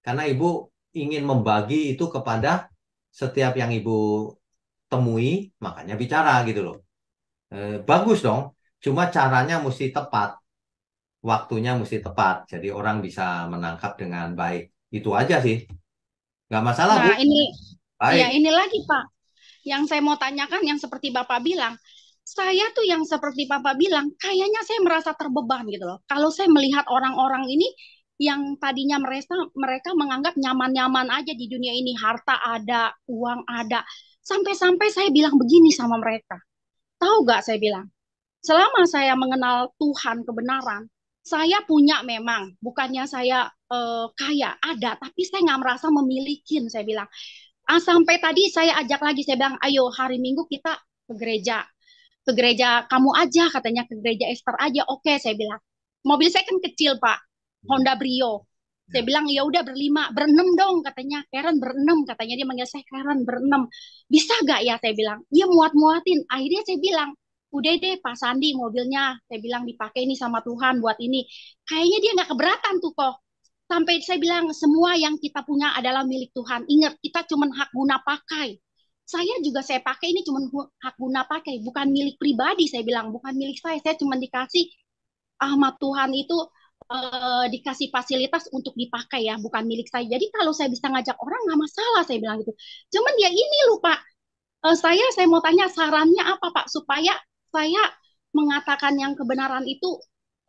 Karena ibu ingin membagi itu kepada setiap yang ibu temui, makanya bicara gitu loh. Bagus dong, cuma caranya mesti tepat. Waktunya mesti tepat. Jadi orang bisa menangkap dengan baik. Itu aja sih. Nggak masalah, Bu. Nah, ini Baik. ya ini lagi Pak. Yang saya mau tanyakan yang seperti Bapak bilang, saya tuh yang seperti Bapak bilang, kayaknya saya merasa terbeban gitu loh. Kalau saya melihat orang-orang ini yang tadinya mereka menganggap nyaman-nyaman aja di dunia ini, harta ada, uang ada. Sampai-sampai saya bilang begini sama mereka. Tahu gak saya bilang, selama saya mengenal Tuhan kebenaran, saya punya memang, bukannya saya kaya, ada, tapi saya nggak merasa memiliki, saya bilang. Sampai tadi saya ajak lagi, saya bilang, ayo hari Minggu kita ke gereja kamu aja, katanya ke gereja Esther aja. Oke, saya bilang. Mobil saya kan kecil Pak, Honda Brio. Saya bilang ya udah berenam dong katanya. Karen berenam katanya, dia manggil saya Karen berenam. Bisa gak ya saya bilang. Iya muat-muatin. Akhirnya saya bilang, udah deh Pak Sandi mobilnya. Saya bilang dipakai ini sama Tuhan buat ini. Kayaknya dia nggak keberatan tuh kok. Sampai saya bilang semua yang kita punya adalah milik Tuhan. Ingat kita cuma hak guna pakai. Saya juga saya pakai ini cuma hak guna pakai, bukan milik pribadi. Saya bilang bukan milik saya cuma dikasih sama Tuhan itu, dikasih fasilitas untuk dipakai ya, bukan milik saya. Jadi kalau saya bisa ngajak orang nggak masalah, saya bilang gitu. Cuman ya ini loh Pak, Saya mau tanya sarannya apa Pak supaya saya mengatakan yang kebenaran itu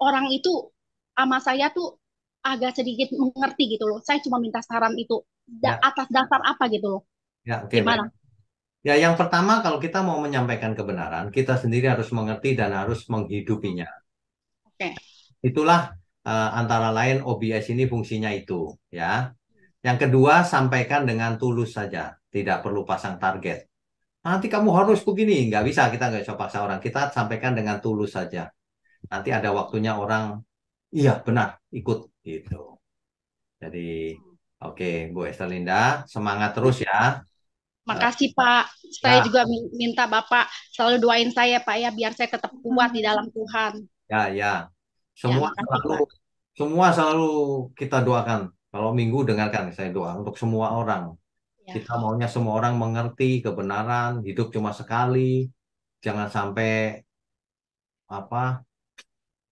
orang itu sama saya tuh agak sedikit mengerti gitu loh. Saya cuma minta saran itu Ya, atas dasar apa gitu loh. ya, oke, baik. Gimana? Ya, yang pertama kalau kita mau menyampaikan kebenaran, kita sendiri harus mengerti dan harus menghidupinya. Oke. Itulah antara lain OBS ini fungsinya itu, ya. Yang kedua, sampaikan dengan tulus saja, tidak perlu pasang target. Nanti kamu harus begini, nggak bisa, kita nggak bisa paksa orang. Kita sampaikan dengan tulus saja. Nanti ada waktunya orang, iya benar, ikut gitu. Jadi, oke, Bu Estelinda, semangat terus ya. Makasih Pak. Saya Ya, juga minta Bapak selalu doain saya Pak ya biar saya tetap kuat di dalam Tuhan. ya. Ya, Semua makasih selalu, Pak. semua selalu kita doakan. Kalau minggu dengarkan, saya doa untuk semua orang. Ya. Kita maunya semua orang mengerti kebenaran, hidup cuma sekali. Jangan sampai apa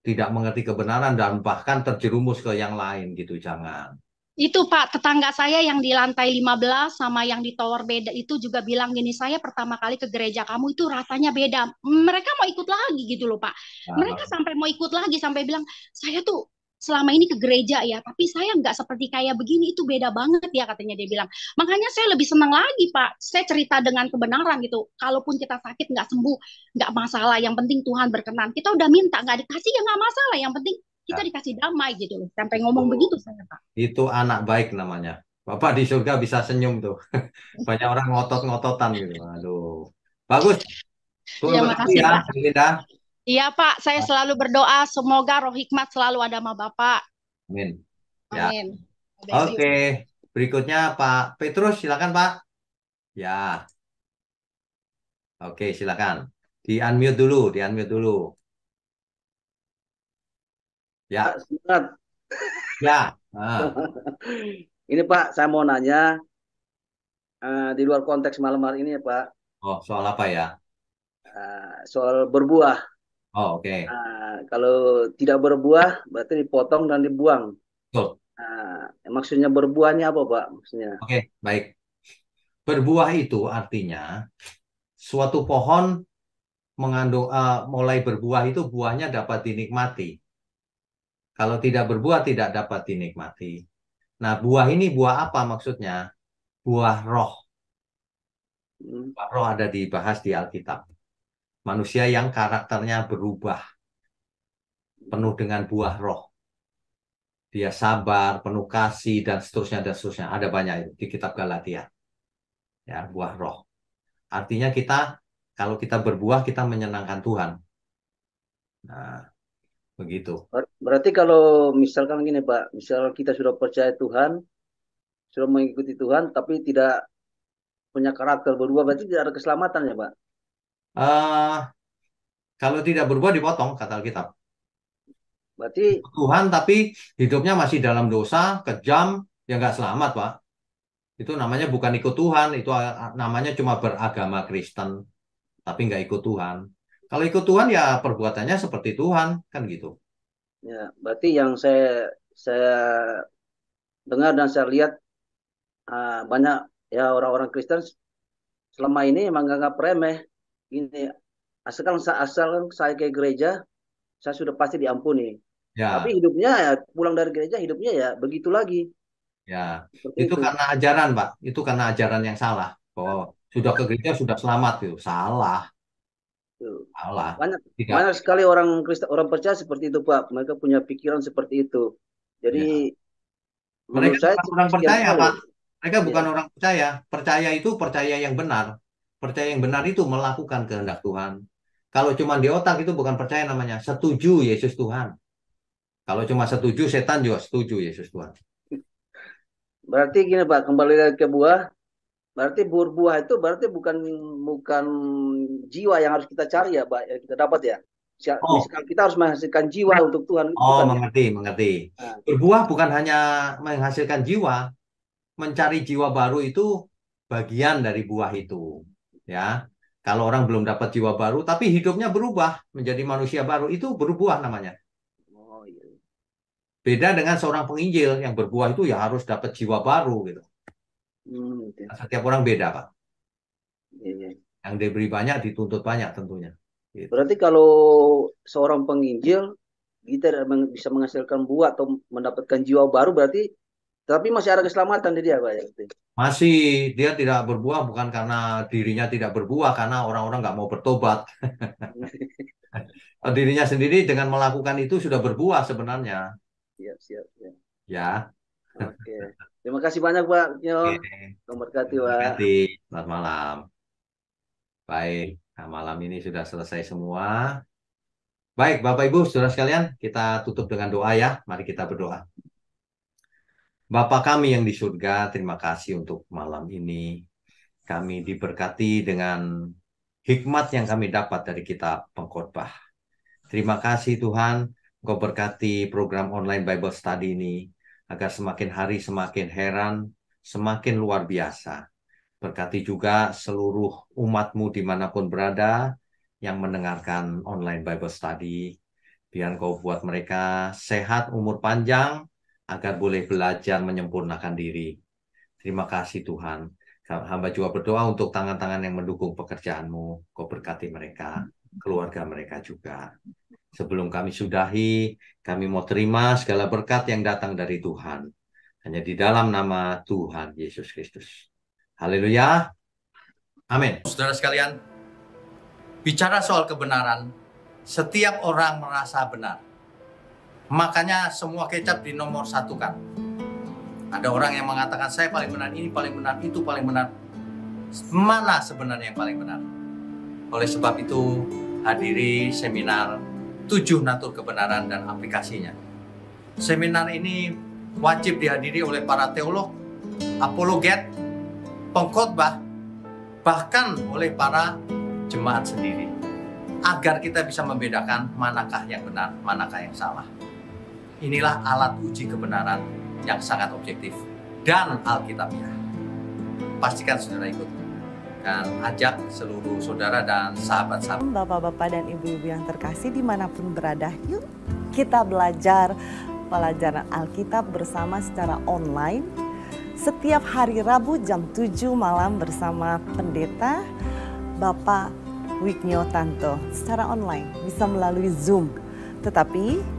tidak mengerti kebenaran dan bahkan terjerumus ke yang lain gitu, jangan. Itu Pak, tetangga saya yang di lantai 15 sama yang di tower beda itu juga bilang gini, saya pertama kali ke gereja kamu itu rasanya beda. Mereka mau ikut lagi gitu loh Pak. Mereka sampai mau ikut lagi, sampai bilang, saya tuh selama ini ke gereja ya, tapi saya nggak seperti kayak begini, itu beda banget ya katanya dia bilang. Makanya saya lebih senang lagi Pak, saya cerita dengan kebenaran gitu. Kalaupun kita sakit nggak sembuh, nggak masalah, yang penting Tuhan berkenan. Kita udah minta, nggak dikasih ya nggak masalah, yang penting kita Ya, dikasih damai gitu loh. Sampai ngomong begitu saya Pak. itu anak baik namanya. Bapak di surga bisa senyum tuh. Banyak orang ngotot-ngototan gitu. Aduh. Bagus. Ya, Tunggu makasih ya, Pak. Linda. Iya Pak, saya selalu berdoa semoga roh hikmat selalu ada sama Bapak. Amin. Ya. Amin. God bless you. Oke. Berikutnya Pak Petrus, silakan Pak. Ya. Oke, silakan. Di-unmute dulu, di-unmute dulu. Ya, Pak, semangat. ya. Nah, Ini Pak, saya mau nanya di luar konteks malam hari ini ya Pak, oh, soal apa ya? soal berbuah. Oh, oke. Kalau tidak berbuah berarti dipotong dan dibuang. Betul. Maksudnya berbuahnya apa Pak? Maksudnya? Oke, baik. Berbuah itu artinya suatu pohon mengandung mulai berbuah itu buahnya dapat dinikmati. Kalau tidak berbuah tidak dapat dinikmati. Nah, buah ini buah apa maksudnya? Buah roh. Buah roh ada dibahas di Alkitab. Manusia yang karakternya berubah, penuh dengan buah roh. Dia sabar, penuh kasih, dan seterusnya, dan seterusnya. Ada banyak itu di kitab Galatia. Ya, buah roh. Artinya kita, kalau kita berbuah, kita menyenangkan Tuhan. Nah, begitu. Berarti kalau misalkan gini Pak, misal kita sudah percaya Tuhan, sudah mengikuti Tuhan, tapi tidak punya karakter berubah, berarti tidak ada keselamatan ya Pak? Kalau tidak berbuah dipotong, kata Alkitab. Berarti Tuhan tapi hidupnya masih dalam dosa, kejam, ya nggak selamat, Pak. Itu namanya bukan ikut Tuhan, itu namanya cuma beragama Kristen, tapi nggak ikut Tuhan. Kalau ikut Tuhan ya perbuatannya seperti Tuhan, kan gitu. ya, berarti yang saya dengar dan saya lihat banyak ya orang-orang Kristen selama ini emang nggak remeh. Ini asalkan saya ke gereja, saya sudah pasti diampuni. Ya, Tapi hidupnya ya pulang dari gereja hidupnya ya begitu lagi. ya. Seperti Itu itu. karena ajaran, Pak. Itu karena ajaran yang salah. Oh, sudah ke gereja sudah selamat gitu. Salah, Tuh. salah. Banyak Tidak. banyak sekali orang Kristen, orang percaya seperti itu Pak. Mereka punya pikiran seperti itu. Jadi Ya. Mereka menurut saya bukan orang sekian percaya, kali. Pak. Mereka bukan Ya. orang percaya. Percaya itu percaya yang benar. Percaya yang benar itu melakukan kehendak Tuhan. Kalau cuma di otak itu bukan percaya namanya. Setuju Yesus Tuhan. Kalau cuma setuju, setan juga setuju Yesus Tuhan. Berarti gini Pak, kembali lagi ke buah. Berarti berbuah itu berarti bukan jiwa yang harus kita cari ya, Pak, yang kita dapat ya. Oh, Misalkan kita harus menghasilkan jiwa untuk Tuhan, oh, bukan ya? mengerti. Nah, Berbuah bukan hanya menghasilkan jiwa. Mencari jiwa baru itu bagian dari buah itu. Ya. Kalau orang belum dapat jiwa baru, tapi hidupnya berubah menjadi manusia baru, itu berbuah namanya. oh iya. Beda dengan seorang penginjil yang berbuah itu ya harus dapat jiwa baru gitu. Oke. Setiap orang beda, Pak. Iya, iya. Yang diberi banyak dituntut banyak tentunya. Gitu. Berarti kalau seorang penginjil kita bisa menghasilkan buah atau mendapatkan jiwa baru, berarti tapi masih ada keselamatan di dia, Pak ya? Masih, dia tidak berbuah bukan karena dirinya tidak berbuah, karena orang-orang nggak mau bertobat. Dirinya sendiri dengan melakukan itu sudah berbuah sebenarnya. Siap, siap, ya. Ya. Oke. Terima kasih banyak, Pak. Memberkati, Pak. Terima kasih. Selamat malam. Baik, nah, malam ini sudah selesai semua. Baik, Bapak Ibu, saudara sekalian, kita tutup dengan doa ya. Mari kita berdoa. Bapa kami yang di surga, terima kasih untuk malam ini. Kami diberkati dengan hikmat yang kami dapat dari kitab Pengkhotbah. Terima kasih Tuhan, Engkau berkati program online Bible Study ini, agar semakin hari semakin heran, semakin luar biasa. Berkati juga seluruh umat-Mu dimanapun berada, yang mendengarkan online Bible Study. Biar Engkau buat mereka sehat, umur panjang, agar boleh belajar menyempurnakan diri. Terima kasih Tuhan. Hamba juga berdoa untuk tangan-tangan yang mendukung pekerjaan-Mu. Kau berkati mereka, keluarga mereka juga. Sebelum kami sudahi, kami mau terima segala berkat yang datang dari Tuhan. Hanya di dalam nama Tuhan Yesus Kristus. Haleluya. Amin. Saudara sekalian, bicara soal kebenaran, setiap orang merasa benar. Makanya semua kecap dinomor satukan. Ada orang yang mengatakan saya paling benar, ini paling benar, itu paling benar. Mana sebenarnya yang paling benar? Oleh sebab itu, hadiri seminar 7 natur kebenaran dan aplikasinya. Seminar ini wajib dihadiri oleh para teolog, apologet, pengkhotbah, bahkan oleh para jemaat sendiri. Agar kita bisa membedakan manakah yang benar, manakah yang salah. Inilah alat uji kebenaran yang sangat objektif dan alkitabiah. Pastikan saudara ikut. Dan ajak seluruh saudara dan sahabat-sahabat. Bapak-bapak dan ibu-ibu yang terkasih dimanapun berada, yuk kita belajar pelajaran Alkitab bersama secara online. Setiap hari Rabu jam 7 malam bersama pendeta Bapak Wignio Tanto secara online, bisa melalui Zoom. Tetapi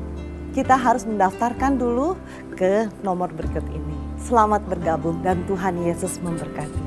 kita harus mendaftarkan dulu ke nomor berikut ini. Selamat bergabung dan Tuhan Yesus memberkati.